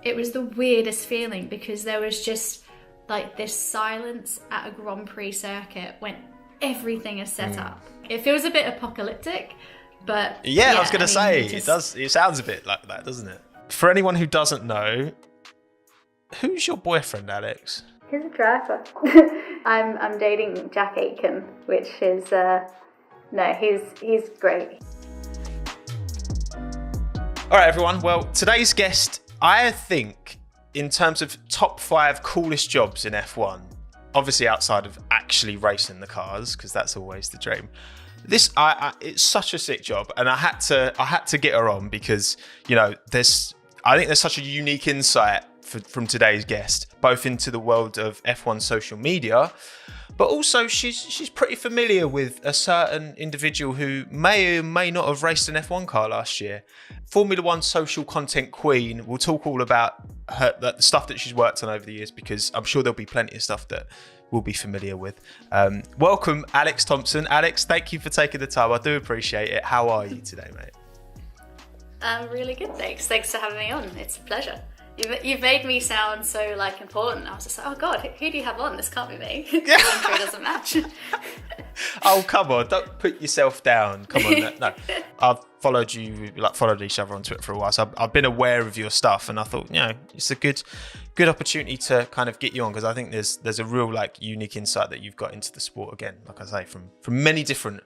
it was the weirdest feeling because there was just like this silence at a Grand Prix circuit when everything is set up. It feels a bit apocalyptic, but yeah, I was going to say, it sounds a bit like that, doesn't it? For anyone who doesn't know, who's your boyfriend, Alex? He's a driver. I'm dating Jack Aitken, which is he's great. All right, everyone. Well, today's guest, I think, in terms of top 5 coolest jobs in F1, obviously outside of actually racing the cars, because that's always the dream. This, it's such a sick job, and I had to get her on because, you know, I think there's such a unique insight from today's guest, both into the world of F1 social media, but also she's pretty familiar with a certain individual who may or may not have raced an F1 car last year. Formula One social content queen. We'll talk all about the stuff that she's worked on over the years, because I'm sure there'll be plenty of stuff that we'll be familiar with. Welcome, Alex Thompson. Alex, thank you for taking the time. I do appreciate it. How are you today, mate? I'm really good, thanks. Thanks for having me on. It's a pleasure. You've made me sound so like important. I was just like, oh God, who do you have on? This can't be me. The intro doesn't match. Oh, come on, don't put yourself down. Come on, no. I've followed you, followed each other on Twitter for a while, so I've been aware of your stuff, and I thought, it's a good opportunity to kind of get you on, because I think there's a real unique insight that you've got into the sport, again, like I say, from many different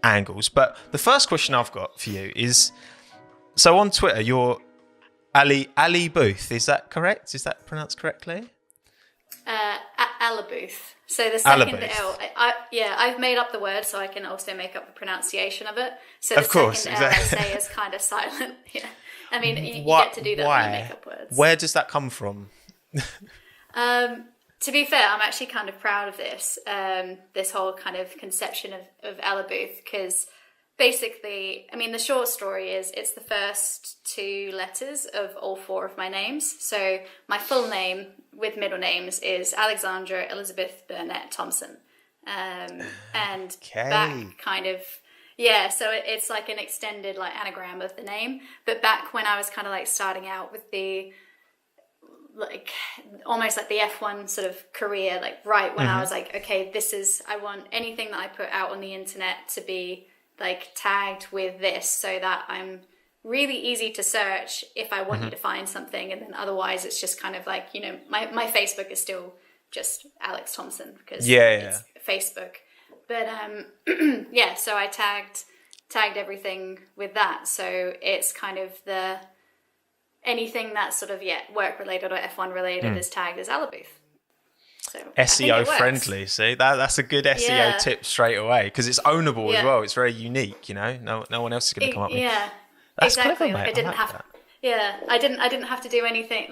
angles. But the first question I've got for you is, so on Twitter, you're Ali Booth, is that correct? Is that pronounced correctly? Alabuth. So the second L, I've made up the word so I can also make up the pronunciation of it. So the second L I say is kind of silent. Yeah, I mean you get to do that when you make up words. Where does that come from? To be fair, I'm actually kind of proud of this whole kind of conception of Alabuth, because basically, I mean, the short story is it's the first 2 letters of all 4 of my names. So my full name with middle names is Alexandra Elizabeth Burnett Thompson. And back kind of, so it's like an extended anagram of the name. But back when I was kind of starting out with the, almost like the F1 sort of career, right when I was okay, I want anything that I put out on the internet to be tagged with this, so that I'm really easy to search if I want you to find something, and then otherwise it's just kind of my Facebook is still just Alex Thompson because it's Facebook. But so I tagged everything with that, so it's kind of anything that's sort of work related or F1 related is tagged as Alabuth. So SEO friendly, see that's a good SEO tip straight away, because it's ownable as well. It's very unique, no one else is going to come up with. That's exactly. Clever, mate. I didn't I didn't have to do anything.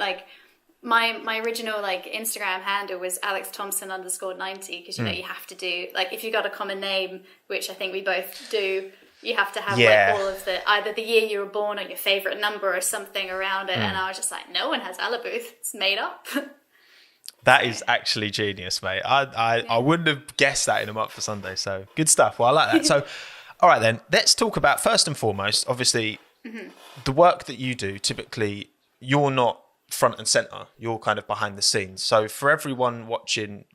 My original Instagram handle was Alex Thompson _90, because you have to do if you got a common name, which I think we both do, you have to have all of either the year you were born or your favorite number or something around it. And I was just no one has Alabuth. It's made up. That is actually genius, mate. I wouldn't have guessed that in a month for Sunday. So good stuff. Well, I like that. So, all right then, let's talk about, first and foremost, obviously, the work that you do. Typically, you're not front and center. You're kind of behind the scenes. So for everyone watching,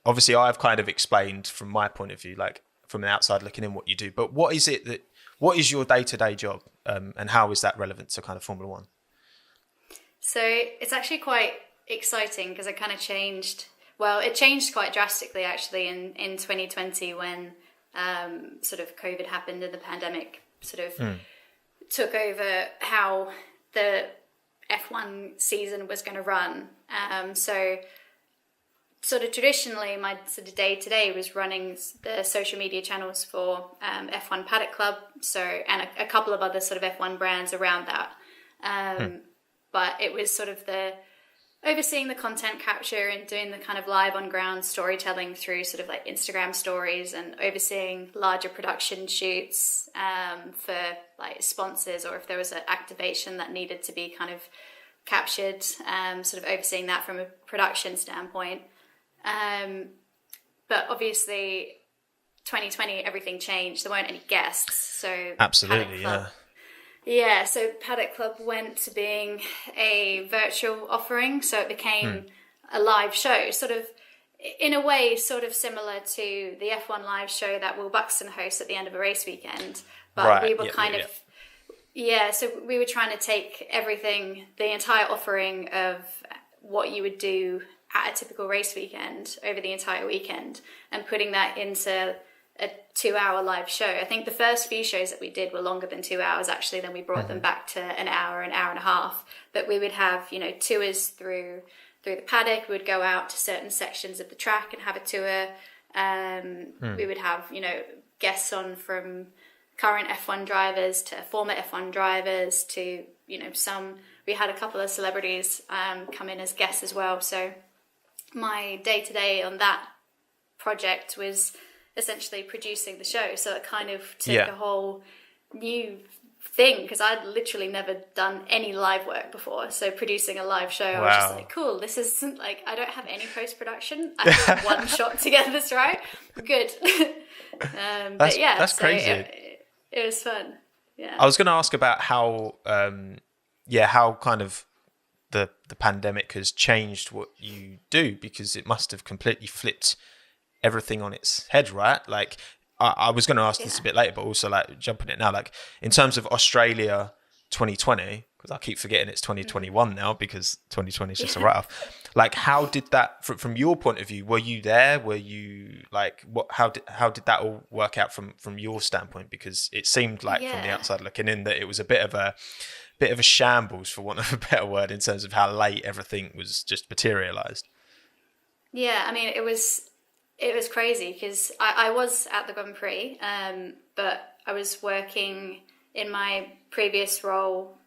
obviously I've kind of explained from my point of view, from an outside looking in, what you do. But what is your day-to-day job, and how is that relevant to kind of Formula One? So it's actually quite exciting, because it kind of changed. Well, it changed quite drastically actually in 2020 when sort of COVID happened and the pandemic sort of took over how the F1 season was going to run. So sort of traditionally my sort of day to day was running the social media channels for F1 Paddock Club, and a couple of other sort of F1 brands around that. But it was sort of overseeing the content capture and doing the kind of live on ground storytelling through sort of Instagram stories, and overseeing larger production shoots for sponsors, or if there was an activation that needed to be kind of captured, sort of overseeing that from a production standpoint. But obviously 2020, everything changed. There weren't any guests. So absolutely, Yeah, so Paddock Club went to being a virtual offering, so it became a live show, sort of, in a way, sort of similar to the F1 live show that Will Buxton hosts at the end of a race weekend. But we were so we were trying to take everything, the entire offering of what you would do at a typical race weekend over the entire weekend and putting that into a 2-hour live show. I think the first few shows that we did were longer than 2 hours actually, then we brought them back to an hour and a half. But we would have, tours through the paddock. We would go out to certain sections of the track and have a tour. We would have, guests on from current F1 drivers to former F1 drivers to, we had a couple of celebrities come in as guests as well. So my day-to-day on that project was essentially producing the show. So it kind of took a whole new thing, because I'd literally never done any live work before. So producing a live show, I was just like, cool, this is like, I don't have any post-production. I have one shot to get this right. Good. That's crazy. It was fun. Yeah. I was going to ask about how kind of the pandemic has changed what you do, because it must have completely flipped everything on its head, right? Like, I was going to ask this a bit later, but also like jumping it now, like in terms of Australia 2020, because I keep forgetting it's 2021 now because 2020 is just a write-off. Like, how did that, from your point of view, were you there? Were you like, how did that all work out from your standpoint? Because it seemed like from the outside looking in that it was a bit of a shambles, for want of a better word, in terms of how late everything was just materialized. Yeah, I mean, it was crazy because I was at the Grand Prix, but I was working in my previous role,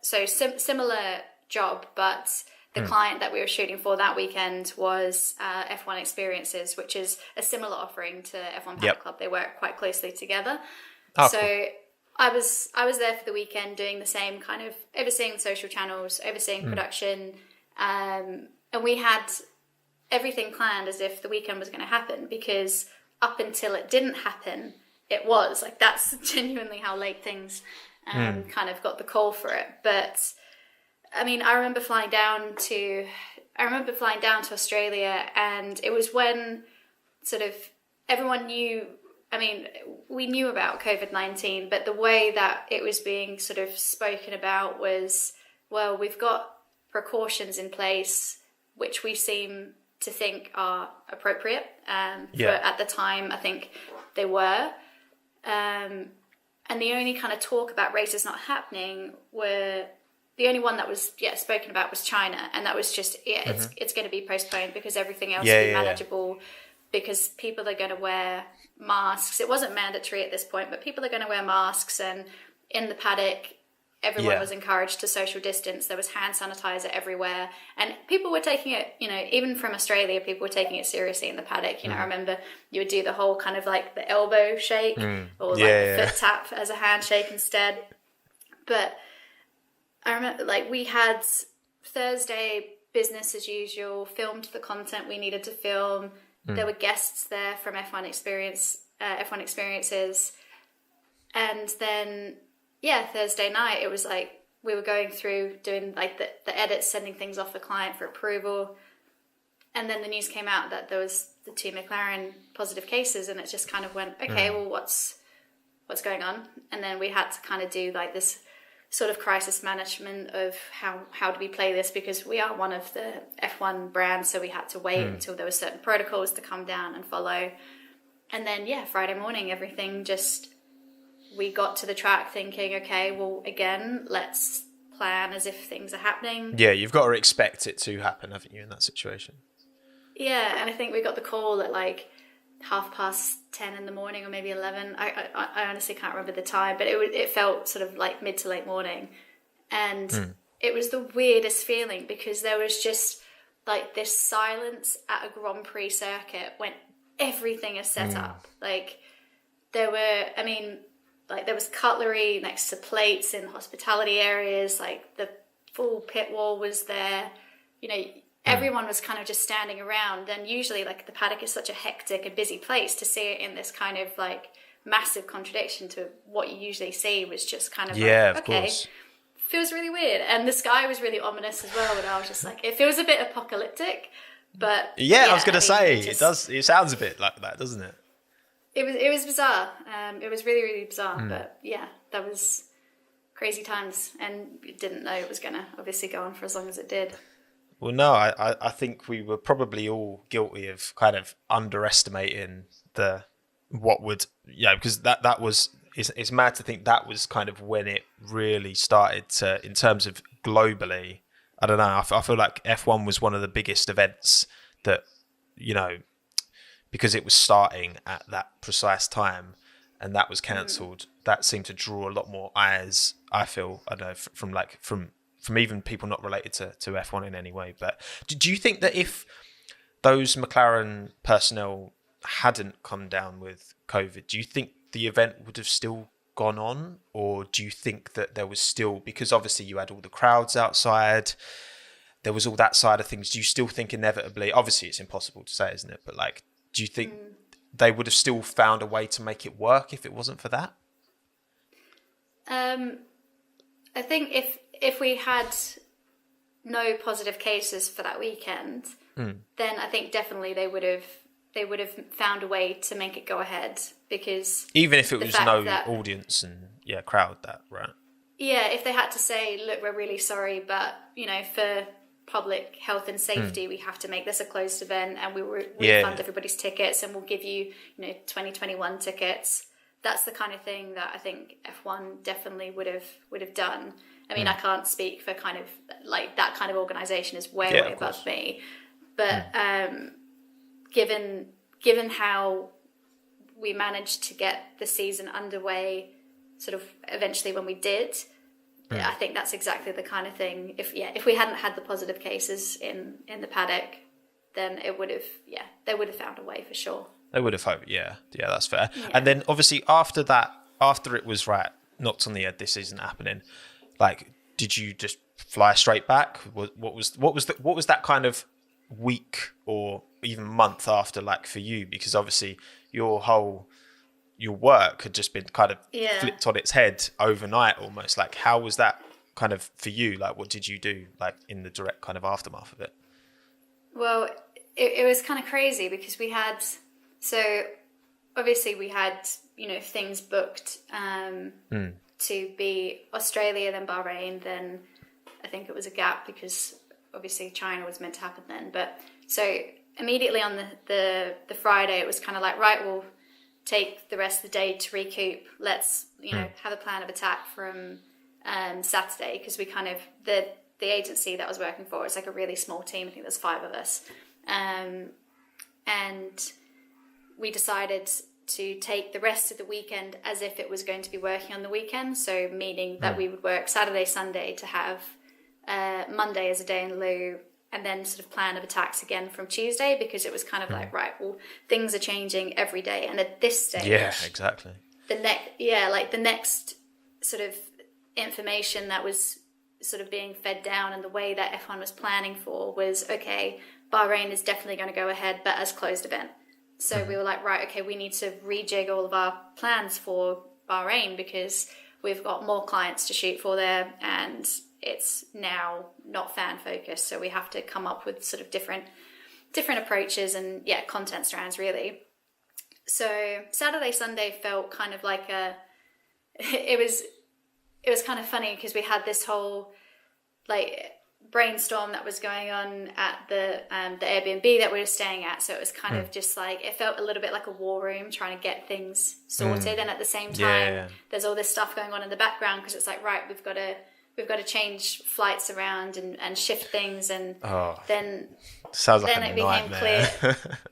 so similar job, but the client that we were shooting for that weekend was F1 Experiences, which is a similar offering to F1 Paddock Club. They work quite closely together. Oh, so cool. I was there for the weekend doing the same, kind of overseeing social channels, overseeing production, and we had everything planned as if the weekend was going to happen, because up until it didn't happen, it was like, that's genuinely how late things kind of got the call for it. But I mean, I remember flying down to Australia, and it was when sort of everyone knew, I mean, we knew about COVID-19, but the way that it was being sort of spoken about was, well, we've got precautions in place, which we seem to think are appropriate. For at the time, I think they were. And the only kind of talk about races not happening the only one that was spoken about was China, and that was just it's going to be postponed because everything else will be manageable, because people are going to wear masks. It wasn't mandatory at this point, but people are going to wear masks, and in the paddock everyone was encouraged to social distance. There was hand sanitizer everywhere, and people were taking it, even from Australia, people were taking it seriously in the paddock. I remember you would do the whole kind of like the elbow shake or the foot tap as a handshake instead. But I remember, like, we had Thursday business as usual, filmed the content we needed to film. There were guests there from F1 Experiences, and then Thursday night it was like we were going through doing like the edits, sending things off the client for approval, and then the news came out that there was the 2 McLaren positive cases, and it just kind of went, okay, well, what's going on? And then we had to kind of do like this sort of crisis management of how do we play this, because we are one of the F1 brands, so we had to wait until there were certain protocols to come down and follow. And then Friday morning, everything just, we got to the track thinking, okay, well, again, let's plan as if things are happening. Yeah, you've got to expect it to happen, haven't you, in that situation? Yeah, and I think we got the call at like 10:30 in the morning, or maybe 11. I honestly can't remember the time, but it felt sort of like mid to late morning. And it was the weirdest feeling, because there was just like this silence at a Grand Prix circuit when everything is set up. Like there was cutlery next to plates in hospitality areas, like the full pit wall was there, everyone was kind of just standing around. And usually like the paddock is such a hectic and busy place, to see it in this kind of like massive contradiction to what you usually see was just kind of of course. Feels really weird. And the sky was really ominous as well, and I was just like, it feels a bit apocalyptic, but I was gonna say it sounds a bit like that, doesn't it? It was bizarre. It was really, really bizarre, but yeah, that was crazy times, and didn't know it was gonna obviously go on for as long as it did. Well, no, I think we were probably all guilty of kind of underestimating because that was, it's mad to think that was kind of when it really started to, in terms of globally, I don't know, I feel like F1 was one of the biggest events that, because it was starting at that precise time and that was cancelled, that seemed to draw a lot more eyes, I feel, I don't know, from even people not related to F1 in any way. But do you think that if those McLaren personnel hadn't come down with COVID, do you think the event would have still gone on? Or do you think that there was still, because obviously you had all the crowds outside, there was all that side of things, do you still think inevitably, obviously it's impossible to say, isn't it? But like, do you think they would have still found a way to make it work if it wasn't for that? I think if we had no positive cases for that weekend, then I think definitely they would have found a way to make it go ahead, because even if it was no audience and crowd, that right? Yeah, if they had to say, look, we're really sorry, but for public health and safety, we have to make this a closed event, and we will refund everybody's tickets, and we'll give you 2021 tickets. That's the kind of thing that I think F1 definitely would have done. I mean, I can't speak for kind of like that kind of organisation is way above me, but given how we managed to get the season underway, sort of eventually when we did, I think that's exactly the kind of thing. If we hadn't had the positive cases in the paddock, then it would have they would have found a way for sure. They would have hoped, that's fair. Yeah. And then obviously after it was knocked on the head, this isn't happening. Like, did you just fly straight back? What was that kind of week or even month after like for you? Because obviously your work had just been kind of flipped on its head overnight almost. Like, how was that kind of for you? Like, what did you do like in the direct kind of aftermath of it? Well, it was kind of crazy because we had things booked to be Australia, then Bahrain, then I think it was a gap because obviously China was meant to happen then. But so immediately on the Friday, it was kind of like, right, we'll take the rest of the day to recoup. Let's have a plan of attack from Saturday, because we kind of the agency that I was working for, it's like a really small team. I think there's 5 of us, and we decided to take the rest of the weekend as if it was going to be working on the weekend. So meaning that we would work Saturday, Sunday to have Monday as a day in lieu, and then sort of plan of attacks again from Tuesday, because it was kind of like, right, well, things are changing every day. And at this stage... Yeah, exactly. The next sort of information that was sort of being fed down, and the way that F1 was planning for was, okay, Bahrain is definitely going to go ahead, but as closed event. So we were like, right, okay, we need to rejig all of our plans for Bahrain, because we've got more clients to shoot for there, and it's now not fan focused. So we have to come up with sort of different approaches and content strands really. So Saturday, Sunday felt kind of like it was kind of funny, because we had this whole like brainstorm that was going on at the Airbnb that we were staying at. So it was kind of just like, it felt a little bit like a war room trying to get things sorted. And at the same time, there's all this stuff going on in the background, because it's like, right, we've got to change flights around and shift things. And then it became clear.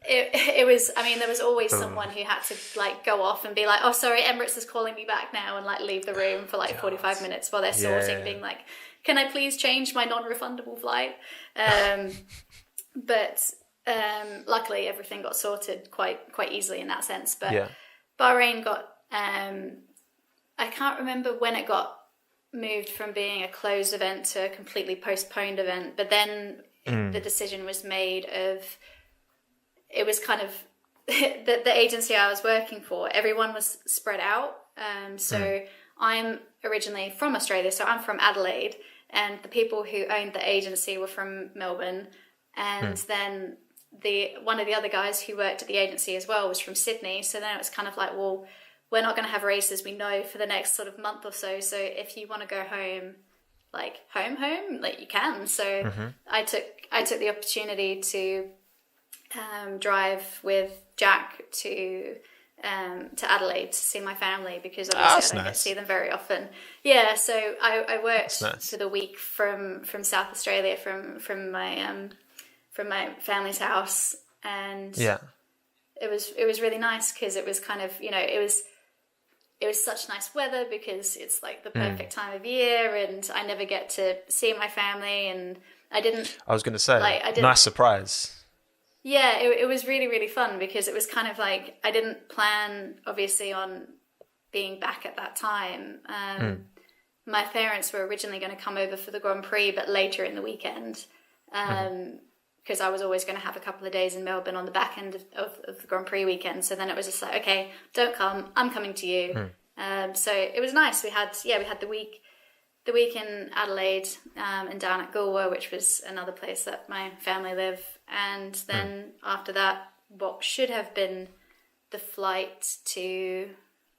It was, I mean, there was always someone who had to like go off and be like, oh, sorry, Emirates is calling me back now, and like leave the room for like 45 minutes while they're sorting, being like, can I please change my non-refundable flight? But luckily everything got sorted quite easily in that sense. But Bahrain got, I can't remember when it got moved from being a closed event to a completely postponed event. But then the decision was made of, it was kind of the agency I was working for, everyone was spread out. So I'm originally from Australia, so I'm from Adelaide, and the people who owned the agency were from Melbourne, and then one of the other guys who worked at the agency as well was from Sydney. So then it was kind of like, well, we're not going to have races, we know, for the next sort of month or so. So if you want to go home, like home, like you can. So I took the opportunity to drive with Jack to Adelaide to see my family, because obviously I don't get to see them very often. Yeah, so I worked for the week from South Australia, from my family's house, and it was really nice, because it was kind of, it was such nice weather, because it's like the perfect time of year, and I never get to see my family, and I was going to say, nice surprise. Yeah, it was really, really fun, because it was kind of like, I didn't plan, obviously, on being back at that time. My parents were originally going to come over for the Grand Prix, but later in the weekend, because I was always going to have a couple of days in Melbourne on the back end of the Grand Prix weekend. So then it was just like, okay, don't come, I'm coming to you. So it was nice. We had the week in Adelaide, and down at Goolwa, which was another place that my family live. And then after that, what should have been the flight to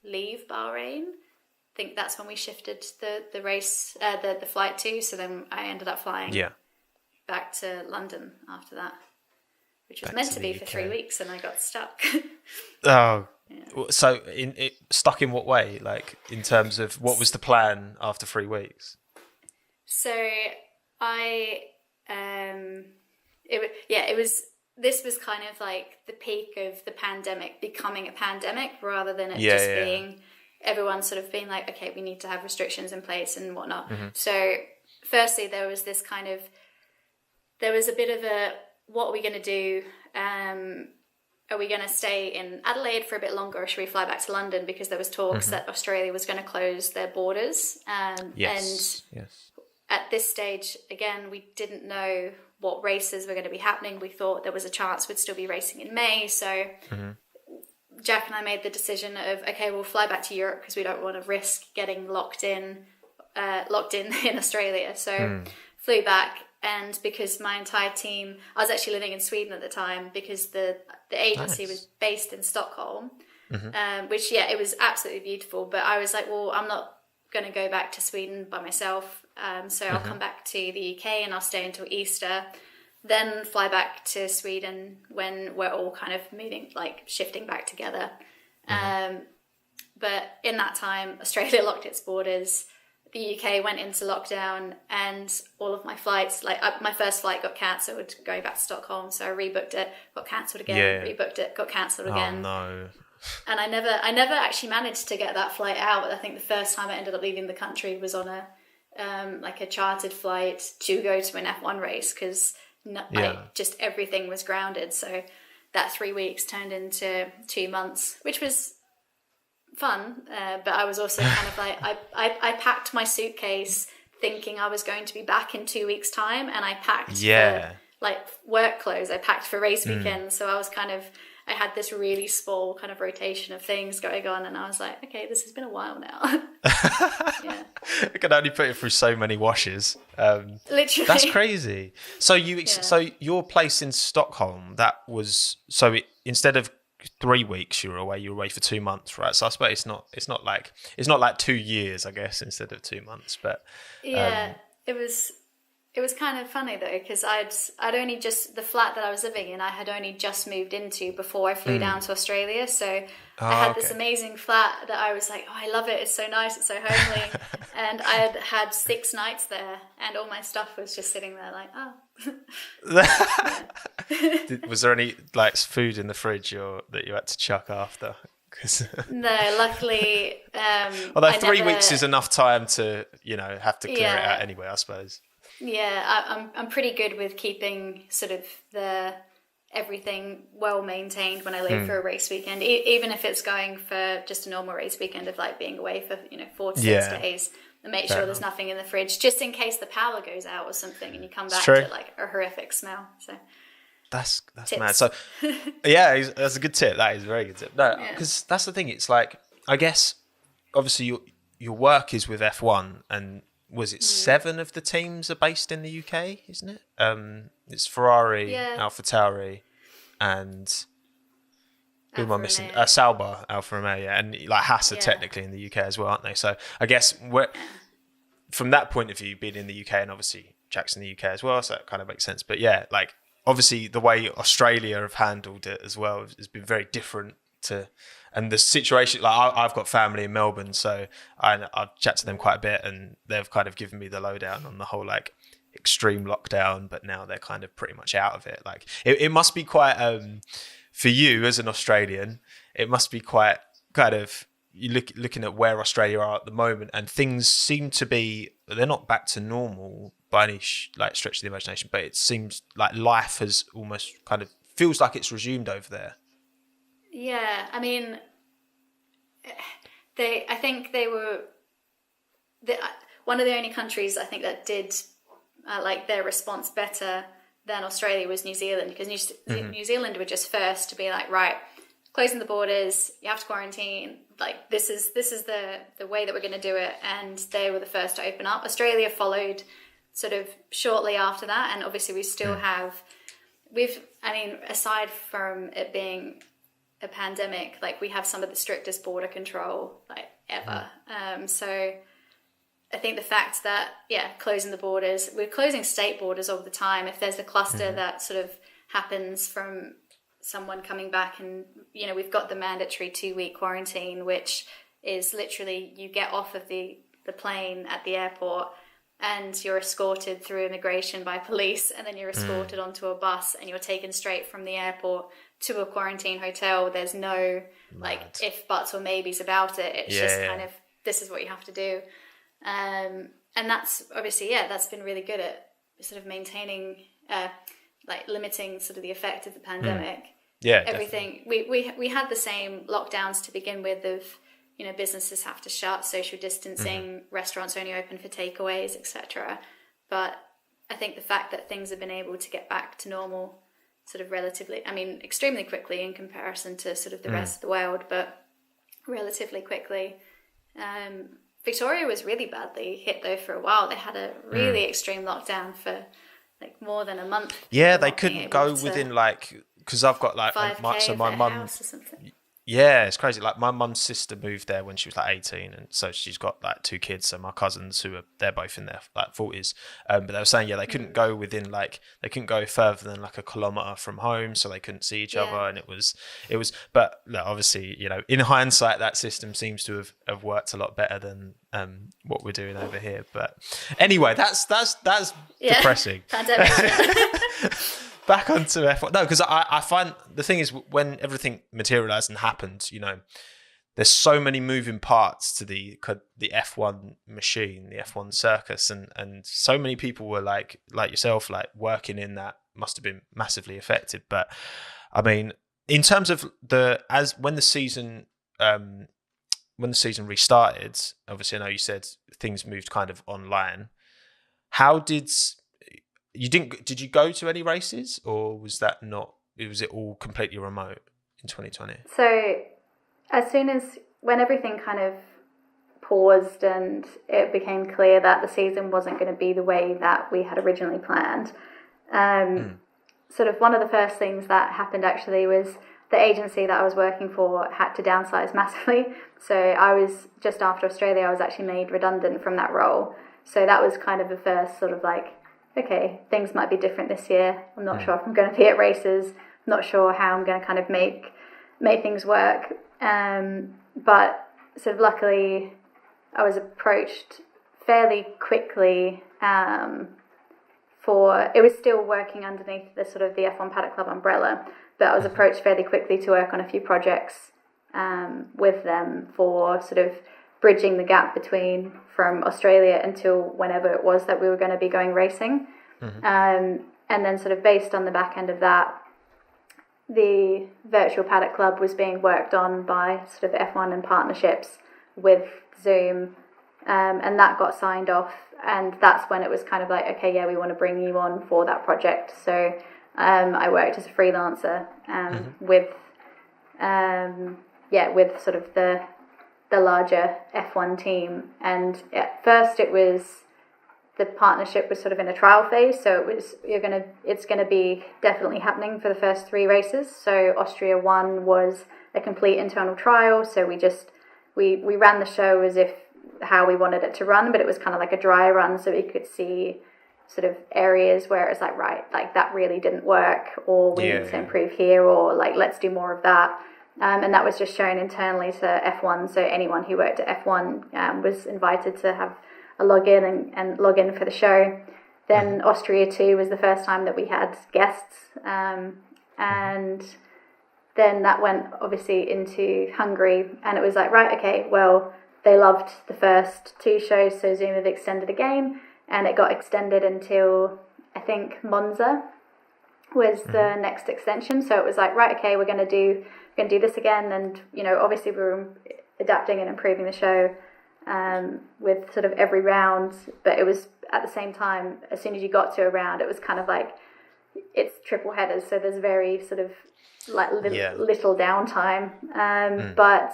leave Bahrain, I think that's when we shifted the race, the flight to. So then I ended up flying back to London after that, which was meant to be for 3 weeks, and I got stuck. Oh, so stuck in what way? Like, in terms of what was the plan after 3 weeks? So this was kind of like the peak of the pandemic becoming a pandemic, rather than it being everyone sort of being like, okay, we need to have restrictions in place and whatnot. So firstly, there was a bit of a, what are we going to do? Are we going to stay in Adelaide for a bit longer, or should we fly back to London? Because there was talks that Australia was going to close their borders. And at this stage, again, we didn't know what races were going to be happening. We thought there was a chance we'd still be racing in May. So Jack and I made the decision of, okay, we'll fly back to Europe, because we don't want to risk getting locked in in Australia. So flew back. And because my entire team, I was actually living in Sweden at the time, because the agency was based in Stockholm, which, it was absolutely beautiful. But I was like, well, I'm not going to go back to Sweden by myself. So I'll come back to the UK and I'll stay until Easter, then fly back to Sweden when we're all kind of shifting back together. But in that time, Australia locked its borders. The UK went into lockdown, and all of my flights, my first flight got cancelled going back to Stockholm, so I rebooked it, got cancelled again, rebooked it, got cancelled again. Oh no. And I never actually managed to get that flight out. I think the first time I ended up leaving the country was on a chartered flight to go to an F1 race, because just everything was grounded. So that 3 weeks turned into 2 months, which was fun, but I was also kind of like, I packed my suitcase thinking I was going to be back in 2 weeks' time, and I packed for, work clothes. I packed for race weekend, so I had this really small kind of rotation of things going on, and I was like, okay, this has been a while now. I can only put it through so many washes. Literally, that's crazy. So so your place in Stockholm, that was instead of 3 weeks you were away for 2 months, right? So I suppose it's not like 2 years, I guess, instead of 2 months. But it was kind of funny though, because I'd only just, the flat that I was living in, I had only just moved into before I flew down to Australia. So I had this amazing flat that I was like, oh, I love it. It's so nice. It's so homely. And I had 6 nights there, and all my stuff was just sitting there like, oh. Was there any food in the fridge that you had to chuck after? No, luckily. Although 3 weeks is enough time to have to clear it out anyway, I suppose. Yeah, I'm pretty good with keeping sort of everything well maintained when I leave for a race weekend, even if it's going for just a normal race weekend of being away for 4 to 6 days. And make sure there's nothing in the fridge, just in case the power goes out or something, and you come back to a horrific smell. So That's tips. mad. So yeah, that's a good tip. That is a very good tip. No, because that's the thing. It's like, I guess obviously your work is with F1, and was it 7 of the teams are based in the UK, isn't it? It's Ferrari, AlphaTauri, and who am I missing? Sauber, Alfa Romeo, yeah, and like Haas are technically in the UK as well, aren't they? So I guess from that point of view, being in the UK, and obviously Jack's in the UK as well, so that kind of makes sense. But yeah, like obviously the way Australia have handled it as well has been very different to, and the situation, like I've got family in Melbourne, so I've chatted to them quite a bit, and they've kind of given me the lowdown on the whole like extreme lockdown, but now they're kind of pretty much out of it. Like it must be quite for you as an Australian, it must be quite kind of, looking at where Australia are at the moment, and things seem to be, they're not back to normal by any like stretch of the imagination, but it seems like life has almost kind of feels like it's resumed over there. Yeah, I mean, I think they were one of the only countries I think that did like their response better than Australia was New Zealand, because New Zealand were just first to be like, right, closing the borders, you have to quarantine, like this is the way that we're going to do it, and they were the first to open up. Australia followed sort of shortly after that, and obviously we still have, aside from it being a pandemic, like we have some of the strictest border control like ever. So I think the fact that, closing the borders, we're closing state borders all the time. If there's a cluster that sort of happens from someone coming back, and, we've got the mandatory 2-week quarantine, which is literally you get off of the plane at the airport and you're escorted through immigration by police, and then you're escorted onto a bus and you're taken straight from the airport to a quarantine hotel. There's no like if, buts or maybes about it. It's just kind of, this is what you have to do. And that's obviously, that's been really good at sort of maintaining, like limiting sort of the effect of the pandemic. Yeah, everything. We had the same lockdowns to begin with of, businesses have to shut, social distancing, restaurants only open for takeaways, etc. But I think the fact that things have been able to get back to normal sort of relatively, extremely quickly in comparison to sort of the rest of the world, but relatively quickly. Victoria was really badly hit though for a while. They had a really extreme lockdown for like more than a month. Yeah, they couldn't go within like, because I've got like my mum. Yeah, it's crazy. Like my mum's sister moved there when she was like 18, and so she's got like 2 kids. So my cousins they're both in their like 40s. But they were saying they couldn't go within like, they couldn't go further than like a kilometre from home, so they couldn't see each other, and it was. But look, obviously, in hindsight, that system seems to have worked a lot better than what we're doing over here. But anyway, that's depressing. Pandemic. Back onto F1. No, because I find the thing is, when everything materialised and happened, there's so many moving parts to the F1 machine, the F1 circus, and so many people were like yourself, like working in that must have been massively affected. But I mean, in terms of when the season restarted, obviously I know you said things moved kind of online. How did you go to any races, or was it all completely remote in 2020? So as soon as, when everything kind of paused and it became clear that the season wasn't going to be the way that we had originally planned, sort of one of the first things that happened actually was the agency that I was working for had to downsize massively. So I was, just after Australia, I was actually made redundant from that role. So that was kind of the first sort of like, okay, things might be different this year. I'm not sure if I'm going to be at races. I'm not sure how I'm going to kind of make things work. But sort of luckily, I was approached fairly quickly it was still working underneath the sort of the F1 Paddock Club umbrella, but I was approached fairly quickly to work on a few projects with them for sort of bridging the gap from Australia until whenever it was that we were going to be going racing. And then sort of based on the back end of that, the virtual Paddock Club was being worked on by sort of F1 and partnerships with Zoom, and that got signed off, and that's when it was kind of like, okay, we want to bring you on for that project. So I worked as a freelancer with sort of the larger F1 team. And at first the partnership was sort of in a trial phase, so it's gonna be definitely happening for the first 3 races. So Austria 1 was a complete internal trial, so we ran the show as if how we wanted it to run, but it was kind of like a dry run, so we could see sort of areas where it's like, right, like that really didn't work, or we need to improve here, or like let's do more of that. And that was just shown internally to F1, so anyone who worked at F1 was invited to have a login and log in for the show. Then Austria 2 was the first time that we had guests, and then that went obviously into Hungary, and it was like, right, okay, well, they loved the first 2 shows, so Zoom have extended again, and it got extended until, I think, Monza was the next extension. So it was like, right, okay, we're going to do this again. And, you know, obviously we were adapting and improving the show with sort of every round, but it was at the same time, as soon as you got to a round, it was kind of like, it's triple headers, so there's very sort of like little downtime. But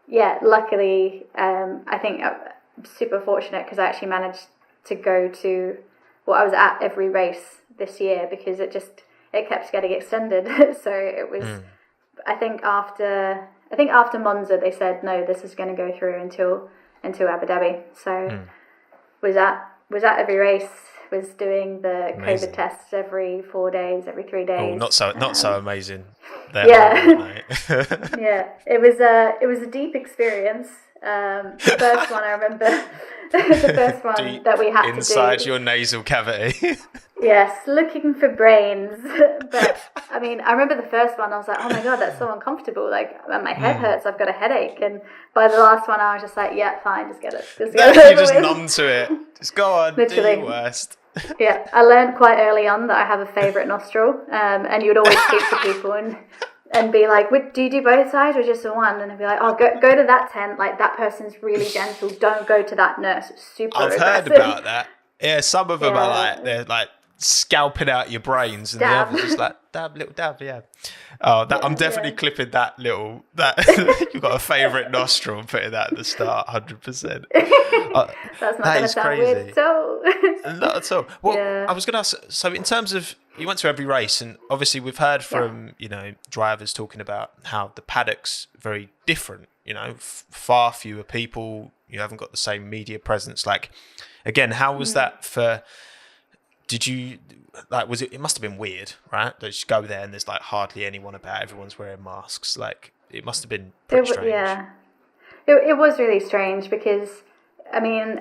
yeah, luckily, I think I'm super fortunate because I actually managed to go to, I was at every race this year because it kept getting extended. So it was, I think after Monza, they said, no, this is going to go through until Abu Dhabi. So was at every race, was doing the Amazing. COVID tests every 4 days, every 3 days. Oh, not so amazing. Yeah. Yeah, it was a deep experience. The first one I remember, the first one Deep that we had to do inside your nasal cavity. Yes, looking for brains. But I mean, I remember the first one, I was like, oh my God, that's so uncomfortable. Like, my head hurts, I've got a headache. And by the last one, I was just like, yeah, fine, just get it. You're just numb to it. Just go on, Literally. do your worst. Yeah, I learned quite early on that I have a favourite nostril. And you would always speak to people and be like, do you do both sides or just the one? And I'd be like, oh, go to that tent. Like, that person's really gentle. Don't go to that nurse. It's super aggressive. I've heard about that. Yeah, some of them are like, they're like scalping out your brains, and Dab. the others just like little dab. Yeah. Oh, I'm definitely clipping that. You've got a favourite nostril and putting that at the start, 100%. That's not going to sound weird at all. Not at all. Well, I was going to ask, so in terms of, you went to every race, and obviously we've heard from, drivers talking about how the paddock's very different, far fewer people, you haven't got the same media presence. Like, again, how was that for, did you, like, it must have been weird, right? That you go there and there's like hardly anyone about, everyone's wearing masks. Like, it must have been pretty strange. Yeah. It was really strange because, I mean,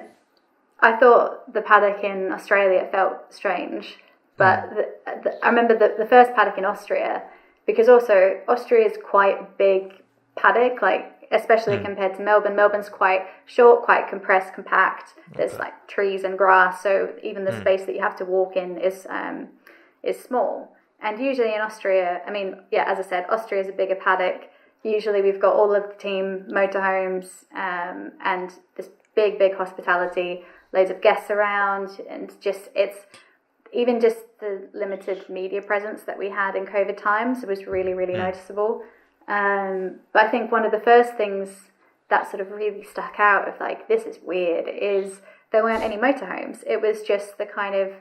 I thought the paddock in Australia felt strange, but I remember the first paddock in Austria, because also Austria is quite big paddock, like especially compared to Melbourne. Melbourne's quite short, quite compressed, compact. There's like trees and grass, so even the space that you have to walk in is small. And usually in Austria, I mean, yeah, as I said, Austria is a bigger paddock. Usually we've got all of the team motorhomes and this big hospitality, loads of guests around, and it's even just the limited media presence that we had in COVID times was really noticeable. But I think one of the first things that sort of really stuck out of like, this is weird, is there weren't any motorhomes. It was just the kind of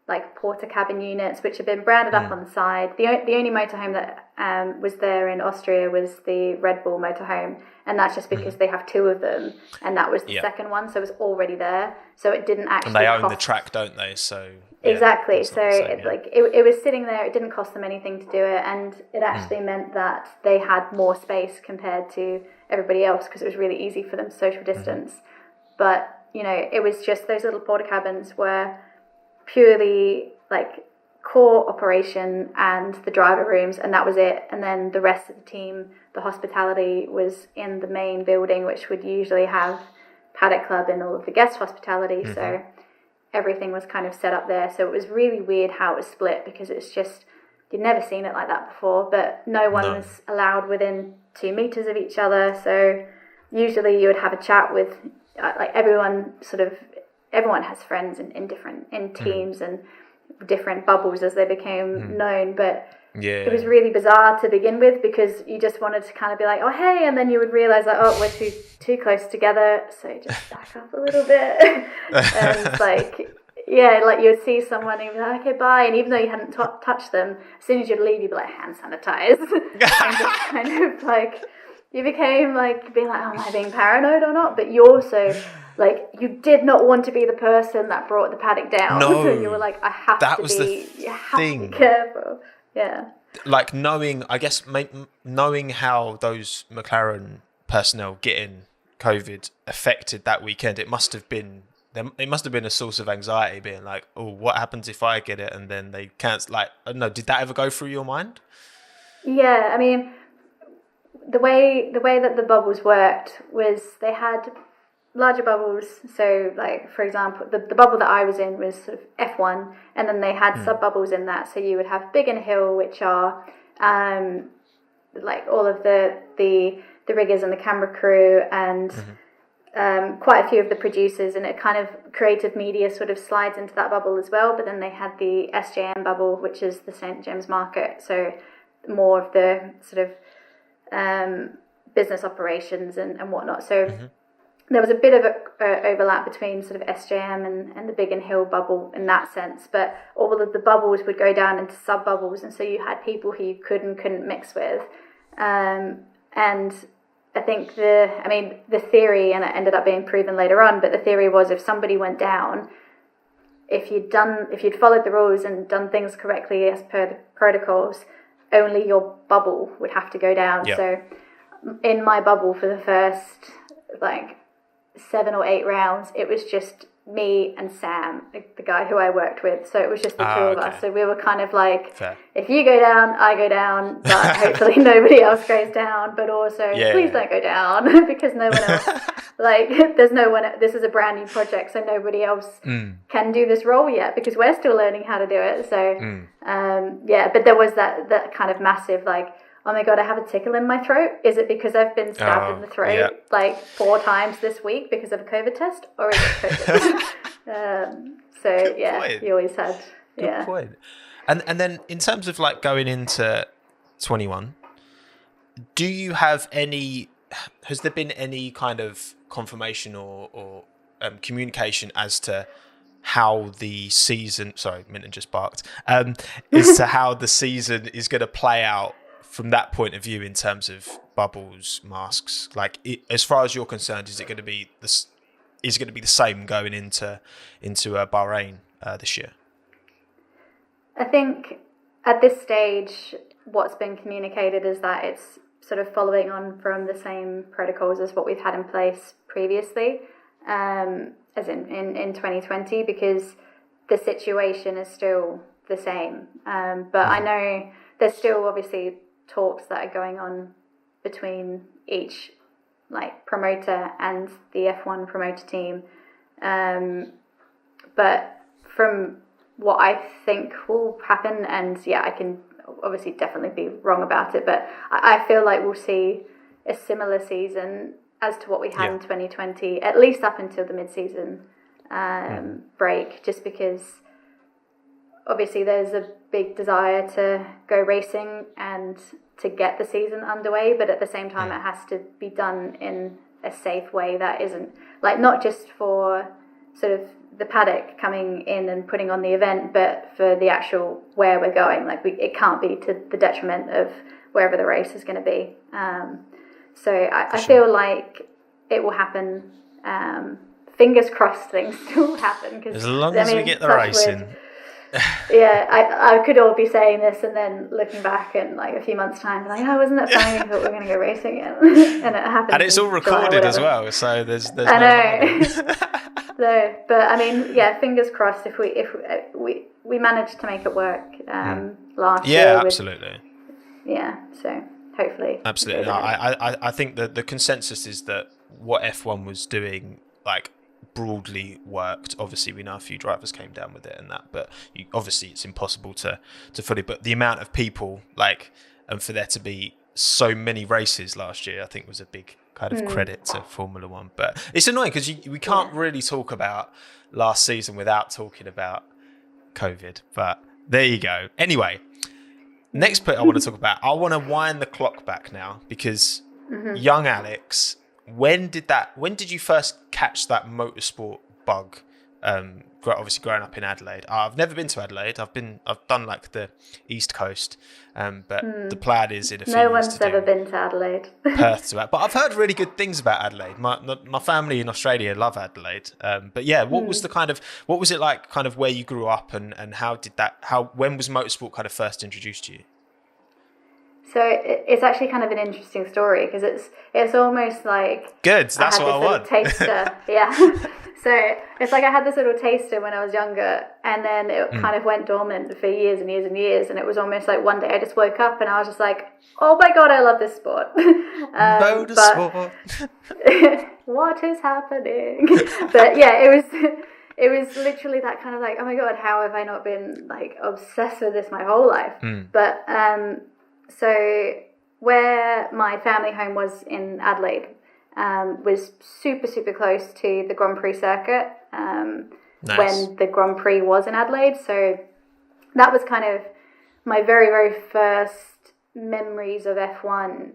like porter cabin units, which had been branded up on the side. The only motorhome that was there in Austria was the Red Bull motorhome, and that's just because they have 2 of them, and that was the second one, so it was already there. So it didn't actually. And they own the track, don't they? So exactly. So it was sitting there. It didn't cost them anything to do it, and it actually meant that they had more space compared to everybody else because it was really easy for them to social distance. But it was just those little porter cabins were purely like core operation and the driver rooms, and that was it. And then the rest of the team, the hospitality, was in the main building, which would usually have Paddock Club and all of the guest hospitality. So everything was kind of set up there. So it was really weird how it was split, because it's just, you'd never seen it like that before. But no one was allowed within 2 meters of each other. So usually you would have a chat with everyone has friends in teams, and different bubbles as they became known, but Yeah. it was really bizarre to begin with because you just wanted to kind of be like, oh hey, and then you would realize like, oh, we're too close together, so just back up a little bit. And like, yeah, like you would see someone and you'd be like, okay, bye, and even though you hadn't touched them, as soon as you'd leave, you'd be like, hand sanitize. And just kind of like, you became like being like, oh, am I being paranoid or not? But you also, like, you did not want to be the person that brought the paddock down. No. So you were like, I have that to was be, the you have thing. to be careful. Yeah. Like knowing, I guess, knowing how those McLaren personnel getting COVID affected that weekend, it must have been a source of anxiety, being like, oh, what happens if I get it and then they cancel? Like, I don't know, did that ever go through your mind? Yeah, I mean, the way that the bubbles worked was they had larger bubbles. So, like, for example, the bubble that I was in was sort of F1, and then they had sub bubbles in that. So you would have Big and Hill, which are like all of the riggers and the camera crew and quite a few of the producers, and it kind of creative media sort of slides into that bubble as well. But then they had the SJM bubble, which is the St. James Market. So more of the sort of business operations and whatnot. So there was a bit of a overlap between sort of SJM and the Big and Hill bubble in that sense, but all of the bubbles would go down into sub bubbles, and so you had people who you could and couldn't mix with. And I think the theory, and it ended up being proven later on, but the theory was if somebody went down, if you'd followed the rules and done things correctly as per the protocols, only your bubble would have to go down. Yep. So in my bubble for the first like 7 or 8 rounds, it was just me and Sam, the guy who I worked with. So it was just the two of us. So we were kind of like, fair. If you go down, I go down, but hopefully nobody else goes down. But also, please don't go down because no one else, like, there's no one, this is a brand new project, so nobody else can do this role yet because we're still learning how to do it. So, but there was that kind of massive, like, oh my God, I have a tickle in my throat. Is it because I've been stabbed in the throat like 4 times this week because of a COVID test? Or is it COVID? So, point. You always had... Good point. And then in terms of like going into 21, do you have has there been any kind of confirmation or communication as to how the season... Sorry, Minton just barked. As to how the season is going to play out from that point of view in terms of bubbles, masks? Like, as far as you're concerned, is it going to be the same going into Bahrain this year? I think at this stage, what's been communicated is that it's sort of following on from the same protocols as what we've had in place previously, as in 2020, because the situation is still the same. But I know there's still obviously talks that are going on between each like promoter and the F1 promoter team, but from what I think will happen, and I can obviously definitely be wrong about it, but I feel like we'll see a similar season as to what we had in 2020, at least up until the mid-season break, just because obviously there's a big desire to go racing and to get the season underway, but at the same time it has to be done in a safe way that isn't, like, not just for sort of the paddock coming in and putting on the event, but for the actual where we're going. Like, it can't be to the detriment of wherever the race is going to be. So I feel like it will happen. Fingers crossed things still happen. As long as we get the racing. I could all be saying this and then looking back in like a few months' time, like, oh, wasn't that funny? I thought we were going to go racing again, and it happened. And it's all recorded as well, so there's I know. So, but I mean, fingers crossed if we managed to make it work last year. Yeah, absolutely. So hopefully. Absolutely. No, I think that the consensus is that what F1 was doing, like, broadly worked. Obviously, we know a few drivers came down with it and that, but obviously it's impossible to fully. But the amount of people, like, and for there to be so many races last year, I think was a big kind of credit to Formula One. But it's annoying because we can't really talk about last season without talking about COVID, but there you go. Anyway, next bit I want to talk about, I want to wind the clock back now, because young Alex, when did you first catch that motorsport bug? Obviously growing up in Adelaide. I've never been to Adelaide. I've done like the East Coast, but the plan is in a few years. No one's ever been to Adelaide. Perth to that, but I've heard really good things about Adelaide. My family in Australia love Adelaide. But yeah, what was it like kind of where you grew up, and when was motorsport kind of first introduced to you? So it's actually kind of an interesting story, because it's almost like good. That's what I want. Taster, yeah. So it's like I had this little taster when I was younger, and then it kind of went dormant for years and years and years. And it was almost like one day I just woke up and I was just like, oh my God, I love this sport. Motorsport. What is happening? But yeah, it was literally that kind of like, oh my God, how have I not been like obsessed with this my whole life? But so where my family home was in Adelaide, was super, super close to the Grand Prix circuit Nice. when the Grand Prix was in Adelaide. So that was kind of my very, very first memories of F1.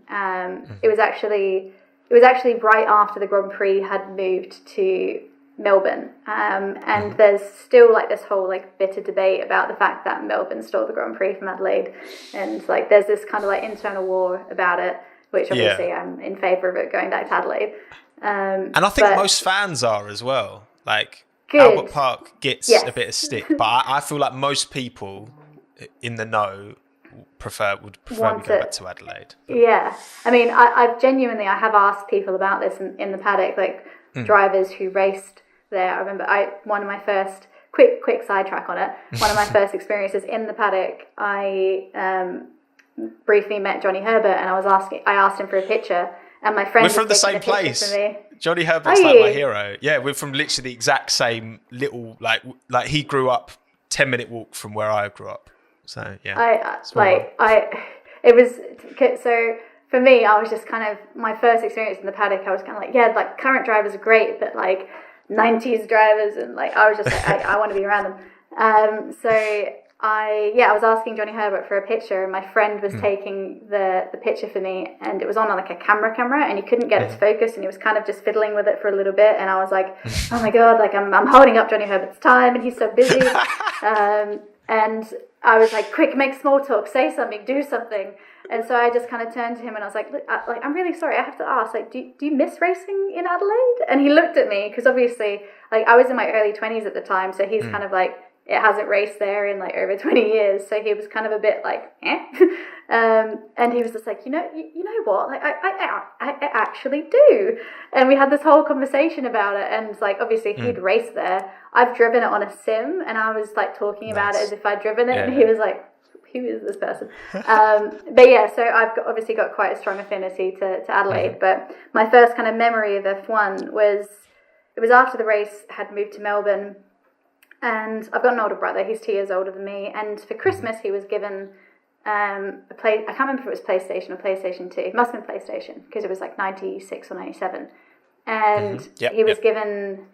It was actually right after the Grand Prix had moved to Melbourne, and there's still like this whole like bitter debate about the fact that Melbourne stole the Grand Prix from Adelaide, and like there's this kind of like internal war about it, which obviously I'm in favour of it going back to Adelaide. And I think most fans are as well. Like good. Albert Park gets a bit of stick, but I feel like most people in the know would prefer we go back to Adelaide. Yeah, I mean, I have asked people about this in the paddock, like drivers who raced there. I remember one of my first quick sidetrack on it. One of my first experiences in the paddock, I briefly met Johnny Herbert, and I asked him for a picture, and my friend we're from the same place. Johnny Herbert's like my hero. Yeah, we're from literally the exact same little like he grew up 10-minute walk from where I grew up. So yeah, it was so. For me, I was just kind of, my first experience in the paddock, I was kind of like, yeah, like current drivers are great, but like 90s drivers, and like I was just like, I want to be around them. So I was asking Johnny Herbert for a picture, and my friend was taking the picture for me, and it was on like a camera, and he couldn't get it to focus, and he was kind of just fiddling with it for a little bit, and I was like, oh my God, like I'm holding up Johnny Herbert's time, and he's so busy. And I was like, quick, make small talk, say something, do something. And so I just kind of turned to him and I was like, look, I'm really sorry, I have to ask, like, do you miss racing in Adelaide? And he looked at me, because obviously, like, I was in my early 20s at the time, so he's kind of like, it hasn't raced there in like over 20 years, so he was kind of a bit like, and he was just like, you know what, like I actually do. And we had this whole conversation about it, and like obviously he'd raced there. I've driven it on a sim, and I was like talking about it as if I'd driven it, and he was like, who is this person? But yeah, so I've obviously got quite a strong affinity to Adelaide. But my first kind of memory of F1 was after the race had moved to Melbourne. And I've got an older brother, he's 2 years older than me, and for Christmas he was given I can't remember if it was PlayStation or PlayStation 2, it must have been PlayStation, because it was like 96 or 97, and he was given,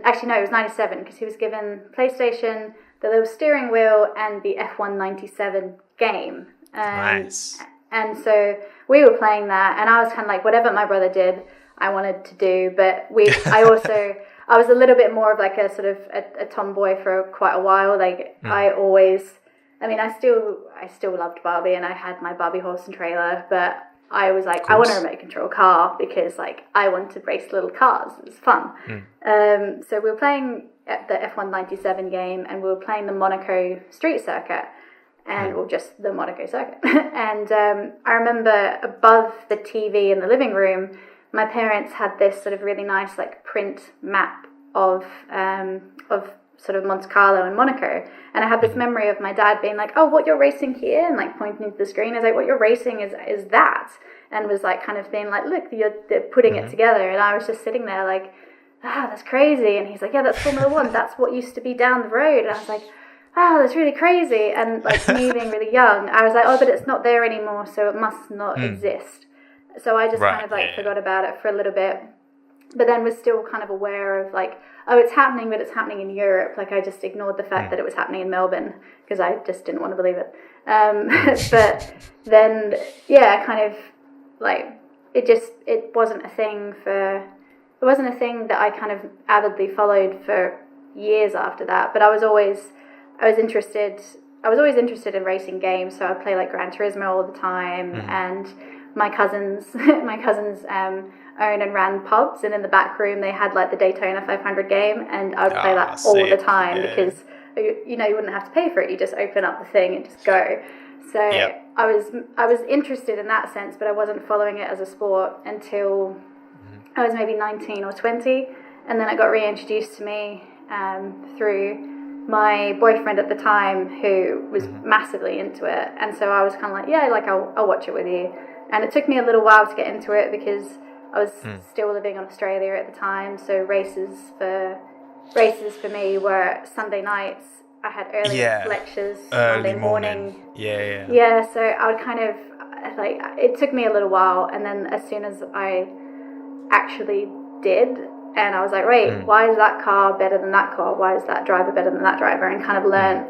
actually no, it was 97, because he was given PlayStation, the little steering wheel, and the F1 97 game. Nice. And so we were playing that, and I was kind of like, whatever my brother did, I wanted to do, but I was a little bit more of like a sort of a tomboy for quite a while. Like I still loved Barbie, and I had my Barbie horse and trailer, but I was like, I want a remote control car, because like I wanted to race little cars. It was fun. So we were playing at the F1 97 game, and we were playing the Monaco street circuit, and just the Monaco circuit. And I remember above the TV in the living room, my parents had this sort of really nice like print map of sort of Monte Carlo and Monaco, and I had this memory of my dad being like, oh, what you're racing here, and like pointing to the screen. I was like, what you're racing is that, and was like kind of being like, look, they're putting it together. And I was just sitting there like, that's crazy. And he's like, yeah, that's Formula One, that's what used to be down the road. And I was like, that's really crazy. And like me being really young, I was like, oh, but it's not there anymore, so it must not exist. So I just kind of like forgot about it for a little bit. but then was still kind of aware of like, oh, it's happening, but it's happening in Europe. Like I just ignored the fact that it was happening in Melbourne because I just didn't want to believe it. But then, yeah, kind of like it wasn't a thing that I kind of avidly followed for years after that. But I was always interested in racing games, so I'd play like Gran Turismo all the time, and my cousins owned and ran pubs, and in the back room they had like the Daytona 500 game, and I would play that all the time because you wouldn't have to pay for it, you just open up the thing and just go. So I was interested in that sense, but I wasn't following it as a sport until I was maybe 19 or 20, and then it got reintroduced to me through my boyfriend at the time, who was massively into it, and so I was kind of like, yeah, like I'll watch it with you. And it took me a little while to get into it because I was still living in Australia at the time, so races for me were Sunday nights. I had early lectures Monday morning. Yeah, so I would kind of like, it took me a little while, and then as soon as I actually did, and I was like, wait, why is that car better than that car? Why is that driver better than that driver? And kind of learned